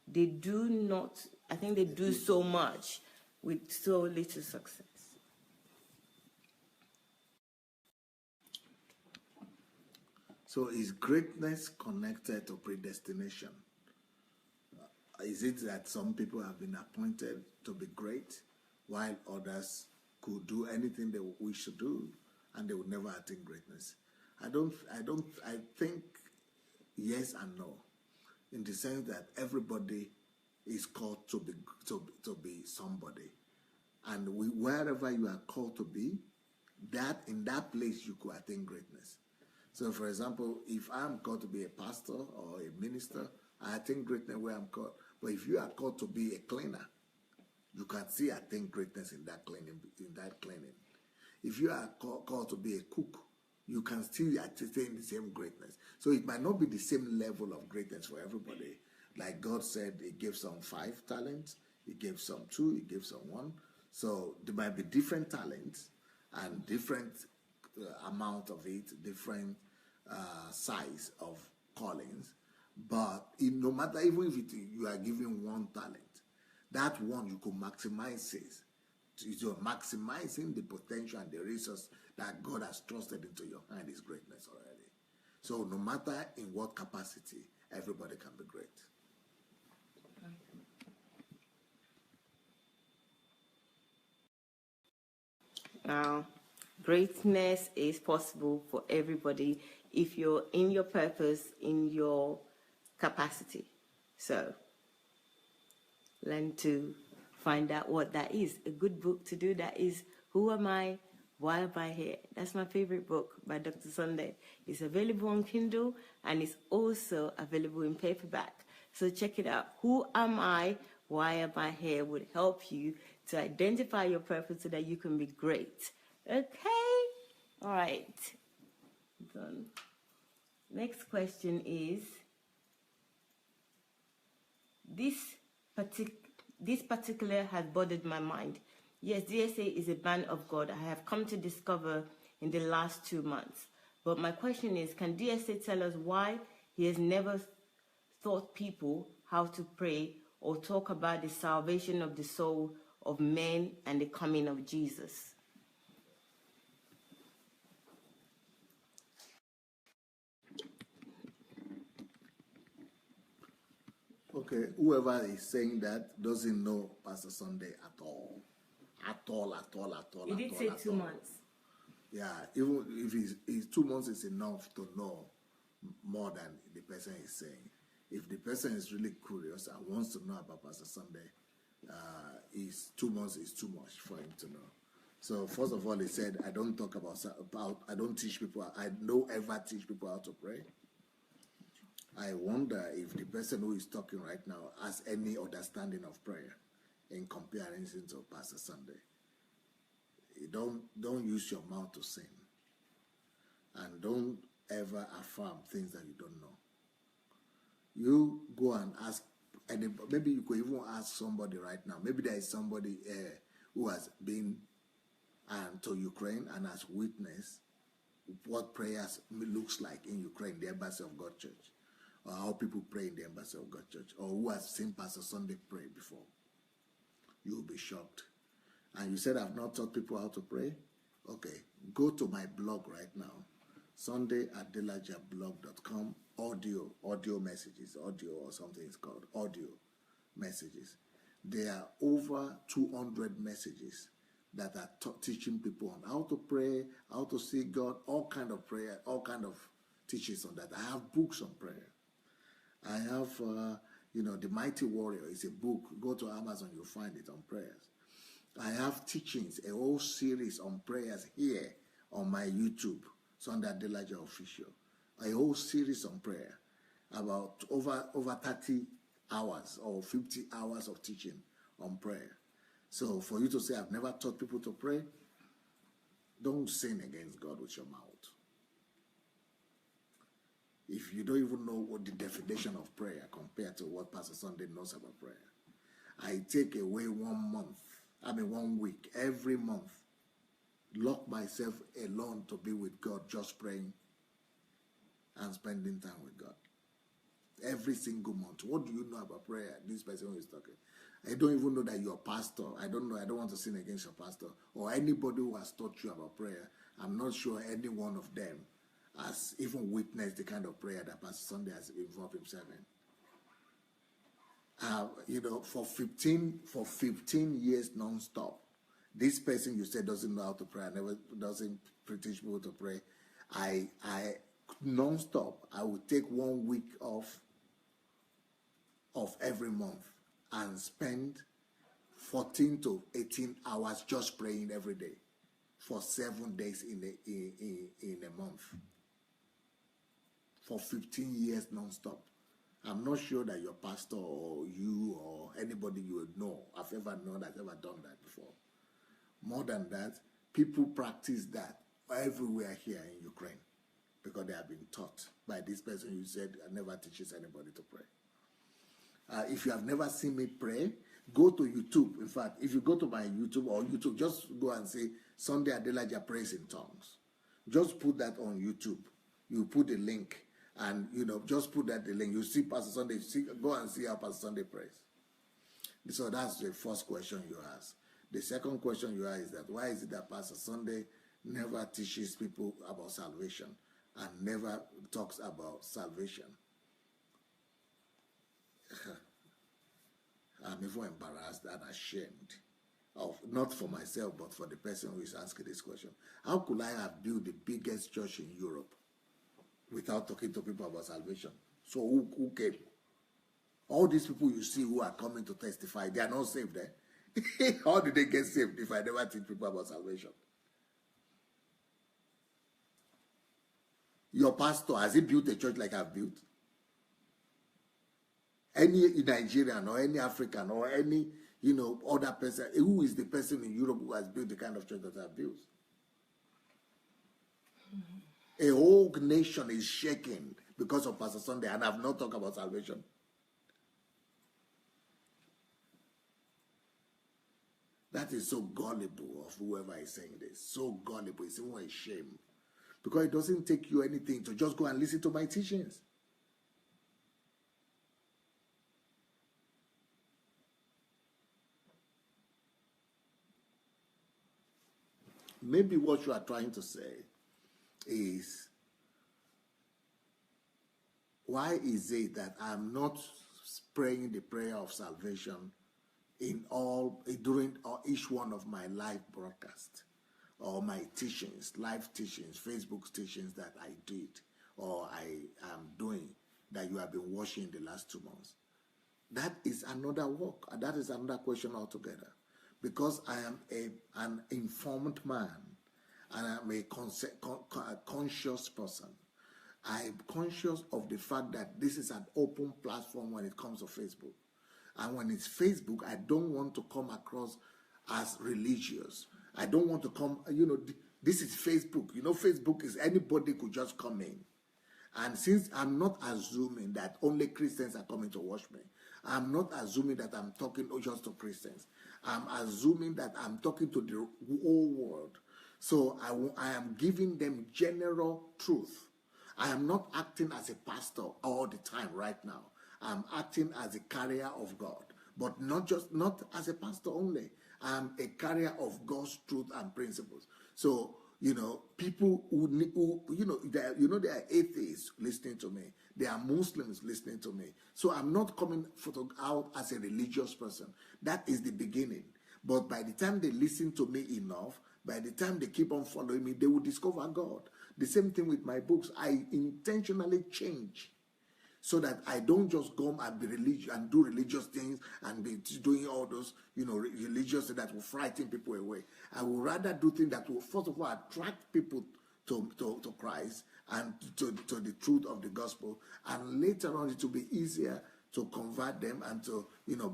They do not, I think they do so much with so little success. So is greatness connected to predestination? Is it that some people have been appointed to be great, while others could do anything they wish to do, and they would never attain greatness? I think yes and no, in the sense that everybody is called to be somebody, and wherever you are called to be, that in that place you could attain greatness. So, for example, if I'm called to be a pastor or a minister, I attain greatness where I'm called. But if you are called to be a cleaner, you can see attain greatness in that cleaning. If you are called to be a cook, you can still attain the same greatness. So it might not be the same level of greatness for everybody. Like God said, He gave some 5 talents, He gave some 2, He gave some 1. So there might be different talents and different amount of it, different size of callings. But no matter, even if you are given 1 talent, that one you could maximize it. You're maximizing the potential and the resource that God has trusted into your hand is greatness already. So no matter in what capacity, everybody can be great. Now, greatness is possible for everybody if you're in your purpose, in your capacity. So, learn to find out what that is. A good book to do that is Who Am I? Why Am I Here? That's my favorite book by Dr. Sandey. It's available on Kindle and it's also available in paperback. So check it out. Who Am I? Why Am I Here? Would help you to identify your purpose so that you can be great. Okay? All right. Done. Next question is, this particular has bothered my mind. Yes, DSA is a band of God I have come to discover in the last 2 months. But my question is, can DSA tell us why he has never taught people how to pray or talk about the salvation of the soul of men and the coming of Jesus? Okay, whoever is saying that doesn't know Pastor Sandey at all. At all. He did say 2 months. Yeah, even if it's 2 months is enough to know more than the person is saying. If the person is really curious and wants to know about Pastor Sandey, 2 months is too much for him to know. So first of all, he said, I don't talk about I don't teach people, I don't ever teach people how to pray. I wonder if the person who is talking right now has any understanding of prayer in comparison to Pastor Sandey. Don't use your mouth to sin, and don't ever affirm things that you don't know. You go and ask anybody. Maybe you could even ask somebody right now. Maybe there is somebody who has been to Ukraine and has witnessed what prayers looks like in Ukraine, the Embassy of God Church, or how people pray in the Embassy of God Church, or who has seen Pastor Sandey pray before. You will be shocked. And you said, I've not taught people how to pray? Okay, go to my blog right now, SandeyAdelajablog.com, audio messages, audio or something is called, audio messages. There are over 200 messages that are teaching people on how to pray, how to see God, all kind of prayer, all kind of teachings on that. I have books on prayer. I have, The Mighty Warrior is a book. Go to Amazon, you'll find it on prayers. I have teachings, a whole series on prayers here on my YouTube, Sandey Adelaja Official. A whole series on prayer, about over 30 hours or 50 hours of teaching on prayer. So for you to say, I've never taught people to pray, don't sin against God with your mouth. If you don't even know what the definition of prayer compared to what Pastor Sandey knows about prayer. I take away 1 week, every month, lock myself alone to be with God, just praying and spending time with God. Every single month. What do you know about prayer? This person who is talking. I don't even know that you're a pastor. I don't know. I don't want to sin against your pastor or anybody who has taught you about prayer. I'm not sure any one of them has even witnessed the kind of prayer that Pastor Sandey has involved himself in. For 15 years non-stop, this person you said doesn't know how to pray, doesn't teach people to pray. I non-stop, I would take 1 week off of every month and spend 14 to 18 hours just praying every day for 7 days in a month. For 15 years non-stop. I'm not sure that your pastor or you or anybody you would know have ever known that's ever done that before. More than that, people practice that everywhere here in Ukraine because they have been taught by this person who said never teaches anybody to pray. If you have never seen me pray, go to YouTube. In fact, if you go to my YouTube, just go and say Sandey Adelaja prays in tongues. Just put that on YouTube. You put the link. And, just put that the link. You see Pastor Sandey, go and see how Pastor Sandey prays. So that's the first question you ask. The second question you ask is that why is it that Pastor Sandey never teaches people about salvation and never talks about salvation? I'm even embarrassed and ashamed of, not for myself, but for the person who is asking this question. How could I have built the biggest church in Europe without talking to people about salvation? So who came? All these people you see who are coming to testify, they are not saved, eh? How did they get saved if I never teach people about salvation? Your pastor, has he built a church like I've built? Any Nigerian or any African or any, other person, who is the person in Europe who has built the kind of church that I've built? A whole nation is shaking because of Pastor Sandey, and I've not talked about salvation. That is so gullible of whoever is saying this. So gullible. It's even a shame. Because it doesn't take you anything to just go and listen to my teachings. Maybe what you are trying to say is, why is it that I'm not praying the prayer of salvation during each one of my live broadcasts or my teachings, live teachings, Facebook teachings that I did or I am doing that you have been watching the last 2 months? That is another work. That is another question altogether. Because I am an informed man and I'm a conscious person. I'm conscious of the fact that this is an open platform when it comes to Facebook. And when it's Facebook, I don't want to come across as religious. I don't want to come, this is Facebook. Facebook is anybody could just come in. And since I'm not assuming that only Christians are coming to watch me, I'm not assuming that I'm talking just to Christians. I'm assuming that I'm talking to the whole world. So I am giving them general truth. I am not acting as a pastor all the time right now. I'm acting as a carrier of God, but not as a pastor only. I'm a carrier of God's truth and principles. So, people there are atheists listening to me. There are Muslims listening to me. So I'm not coming out as a religious person. That is the beginning. But by the time they listen to me enough, by the time they keep on following me, they will discover God. The same thing with my books. I intentionally change so that I don't just go and be religious and do religious things and be doing all those, religious things that will frighten people away. I would rather do things that will, first of all, attract people to Christ and to the truth of the gospel, and later on it will be easier to convert them and to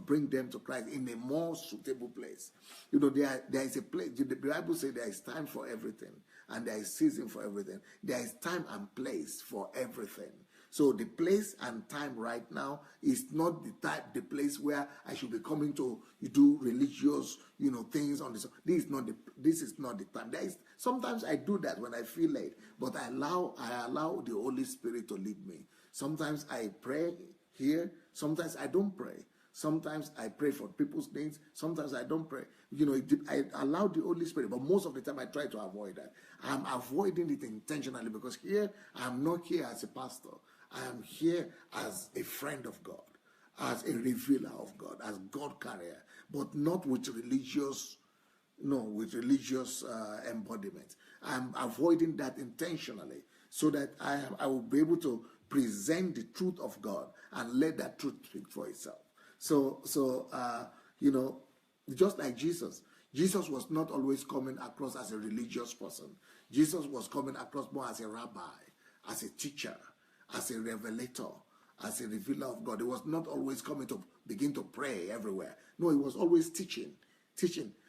bring them to Christ in a more suitable place. There is a place. The Bible says there is time for everything and there is season for everything. There is time and place for everything. So the place and time right now is not the place where I should be coming to do religious, things on this. This is not the time. Sometimes I do that when I feel late, but I allow the Holy Spirit to lead me. Sometimes I pray here, sometimes I don't pray. Sometimes I pray for people's needs, sometimes I don't pray. I allow the Holy Spirit, but most of the time I try to avoid that. I'm avoiding it intentionally because here I'm not here as a pastor. I am here as a friend of God. as a revealer of God, as God carrier, but not with religious, embodiment. I'm avoiding that intentionally so that I will be able to present the truth of God and let that truth speak for itself. So just like Jesus was not always coming across as a religious person. Jesus was coming across more as a rabbi, as a teacher, as a revelator, as a revealer of God. He was not always coming to begin to pray everywhere. No, he was always teaching.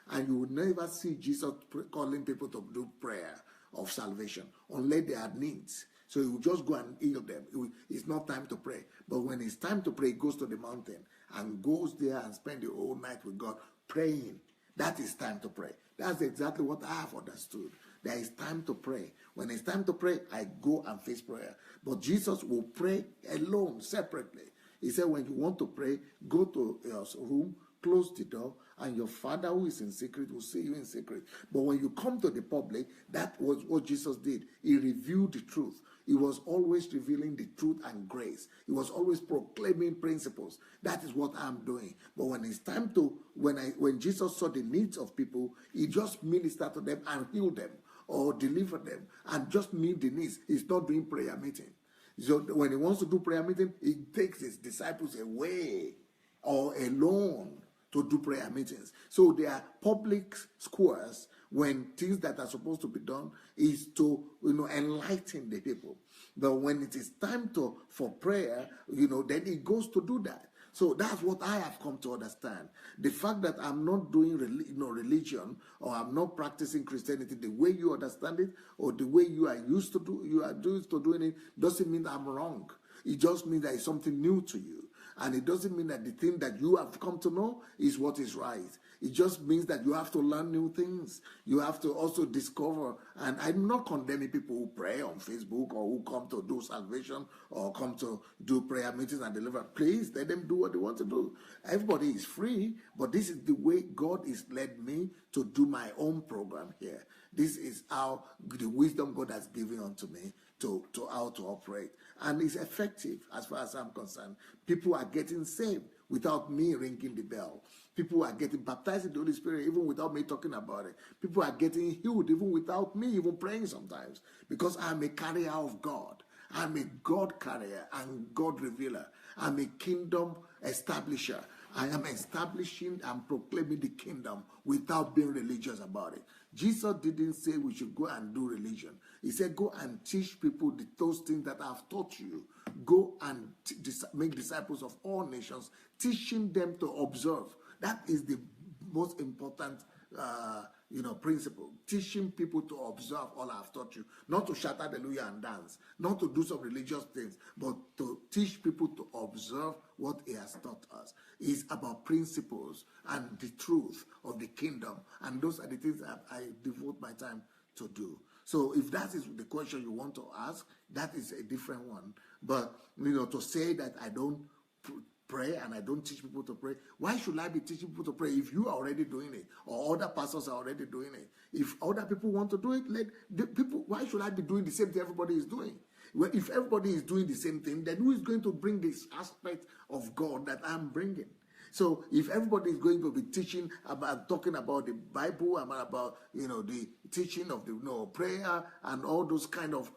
And you would never see Jesus calling people to do prayer of salvation unless they had needs. So he would just go and heal them. It's not time to pray. But when it's time to pray, he goes to the mountain and goes there and spend the whole night with God praying. That is time to pray. That's exactly what I have understood. There is time to pray. When it's time to pray, I go and face prayer. But Jesus will pray alone, separately. He said, when you want to pray, go to your room, close the door, and your Father who is in secret will see you in secret. But when you come to the public, that was what Jesus did. He revealed the truth. He was always revealing the truth and grace. He was always proclaiming principles. That is what I'm doing. But when it's time to, when Jesus saw the needs of people, he just ministered to them and healed them or delivered them and just meet the needs. He's not doing prayer meeting. So when he wants to do prayer meeting, he takes his disciples away or alone to do prayer meetings. So there are public squares when things that are supposed to be done is to enlighten the people. But when it is time for prayer, then he goes to do that. So that's what I have come to understand. The fact that I'm not doing religion, or I'm not practicing Christianity the way you understand it, or the way you are used to doing it, doesn't mean I'm wrong. It just means that it's something new to you. And it doesn't mean that the thing that you have come to know is what is right. It just means that you have to learn new things. You have to also discover. And I'm not condemning people who pray on Facebook or who come to do salvation or come to do prayer meetings and deliver. Please let them do what they want to do. Everybody is free, but this is the way God has led me to do my own program here. This is how the wisdom God has given unto me to how to operate. And it's effective as far as I'm concerned. People are getting saved without me ringing the bell. People are getting baptized in the Holy Spirit even without me talking about it. People are getting healed even without me even praying sometimes, because I'm a carrier of God. I'm a God carrier and God revealer. I'm a kingdom establisher. I am establishing and proclaiming the kingdom without being religious about it. Jesus didn't say we should go and do religion. He said, go and teach people those things that I've taught you. Go and make disciples of all nations, teaching them to observe. That is the most important principle. Teaching people to observe all I've taught you. Not to shout hallelujah and dance. Not to do some religious things. But to teach people to observe what he has taught us. It's about principles and the truth of the kingdom. And those are the things that I devote my time to do. So if that is the question you want to ask, that is a different one. But, to say that I don't pray and I don't teach people to pray, why should I be teaching people to pray if you are already doing it or other pastors are already doing it? If other people want to do it, let the people. Why should I be doing the same thing everybody is doing? Well, if everybody is doing the same thing, then who is going to bring this aspect of God that I'm bringing? So if everybody is going to be talking about the Bible, about the teaching of the prayer and all those kind of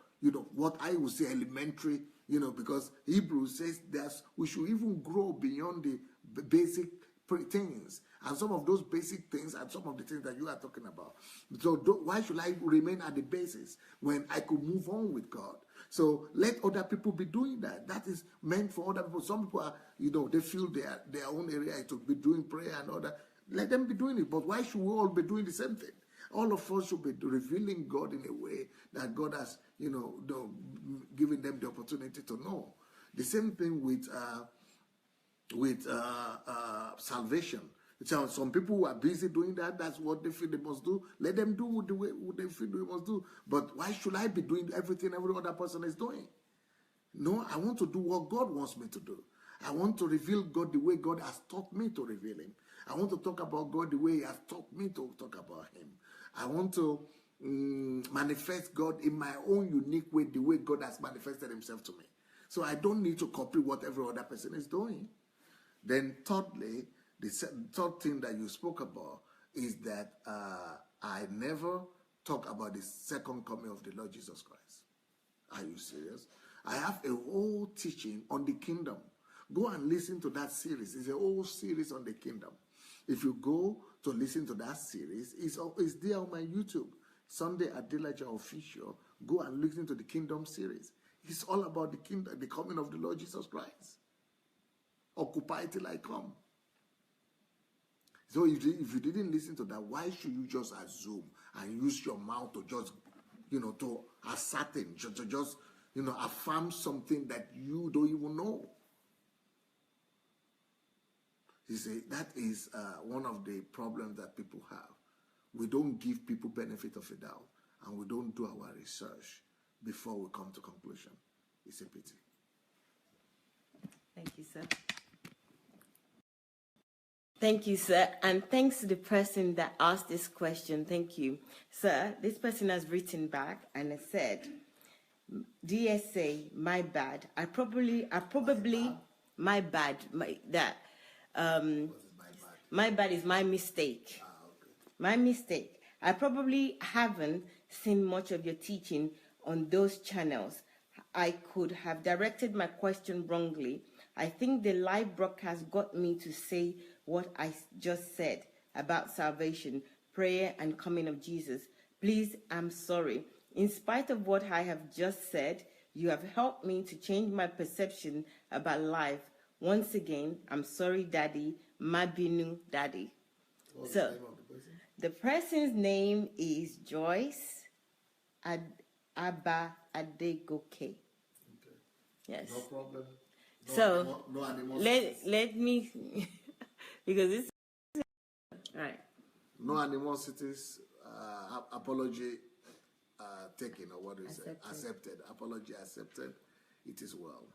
what I would say elementary, because Hebrews says that we should even grow beyond the basic things, and some of those basic things and some of the things that you are talking about. So why should I remain at the basis when I could move on with God? So let other people be doing that. That is meant for other people. Some people are, they feel their own area to be doing prayer and all that. Let them be doing it. But why should we all be doing the same thing? All of us should be revealing God in a way that God has, given them the opportunity to know. The same thing with salvation. So some people who are busy doing that, that's what they feel they must do. Let them do the way they feel they must do. But why should I be doing everything every other person is doing? No, I want to do what God wants me to do. I want to reveal God the way God has taught me to reveal him. I want to talk about God the way he has taught me to talk about him. I want to manifest God in my own unique way, the way God has manifested himself to me. So I don't need to copy what every other person is doing. Then thirdly, the third thing that you spoke about is that I never talk about the second coming of the Lord Jesus Christ. Are you serious? I have a whole teaching on the kingdom. Go and listen to that series. It's a whole series on the kingdom. If you go to listen to that series, it's there on my YouTube. Sandey Adelaja Official. Go and listen to the kingdom series. It's all about the kingdom, the coming of the Lord Jesus Christ. Occupy till I come. So if you didn't listen to that, why should you just assume and use your mouth to just, to ascertain, to just, affirm something that you don't even know? You see, that is one of the problems that people have. We don't give people benefit of a doubt, and we don't do our research before we come to conclusion. It's a pity. Thank you, sir. Thank you, sir. And thanks to the person that asked this question. Thank you. Sir, this person has written back and has said, DSA, my bad. My bad. My bad is my mistake. My mistake. I probably haven't seen much of your teaching on those channels. I could have directed my question wrongly. I think the live broadcast got me to say what I just said about salvation, prayer, and coming of Jesus. Please, I'm sorry. In spite of what I have just said, you have helped me to change my perception about life. Once again, I'm sorry, Daddy. Mabinu, Daddy. What's So, the name of the person? The person's name is Joyce Abba Adegoke. Okay. Yes. No problem. No animosities. Let me, because this. All right. No animosities. Apology taken, or what do you say? Accepted. Apology accepted. It is well.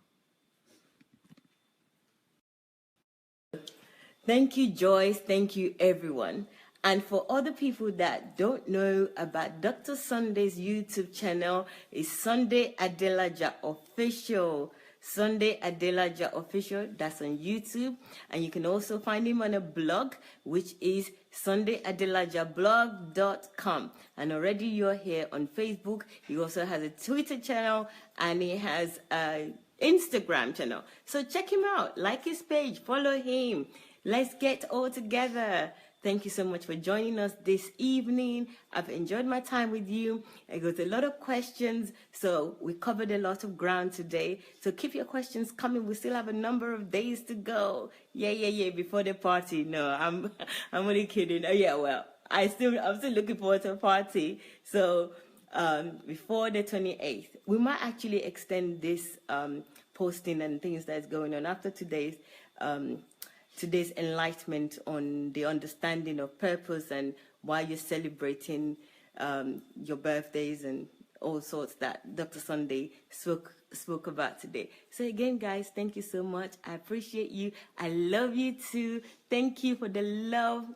Thank you, Joyce. Thank you, everyone. And for other people that don't know about Dr. Sandey's YouTube channel, is Sandey Adelaja Official. Sandey Adelaja Official, that's on YouTube. And you can also find him on a blog, which is sundayadelajablog.com. And already you're here on Facebook. He also has a Twitter channel, and he has an Instagram channel. So check him out, like his page, follow him. Let's get all together. Thank you so much for joining us this evening. I've enjoyed my time with you. I got a lot of questions, so we covered a lot of ground today. So keep your questions coming. We still have a number of days to go. Yeah, before the party. No, I'm only kidding. Oh yeah, well, I'm still looking forward to a party. So before the 28th, we might actually extend this posting and things that's going on after today's enlightenment on the understanding of purpose and why you're celebrating your birthdays and all sorts that Dr. Sandey spoke about today. So again, guys, thank you so much. I appreciate you. I love you too. Thank you for the love.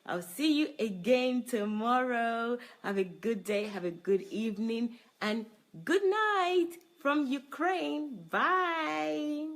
I'll see you again tomorrow. Have a good day. Have a good evening. And good night from Ukraine. Bye.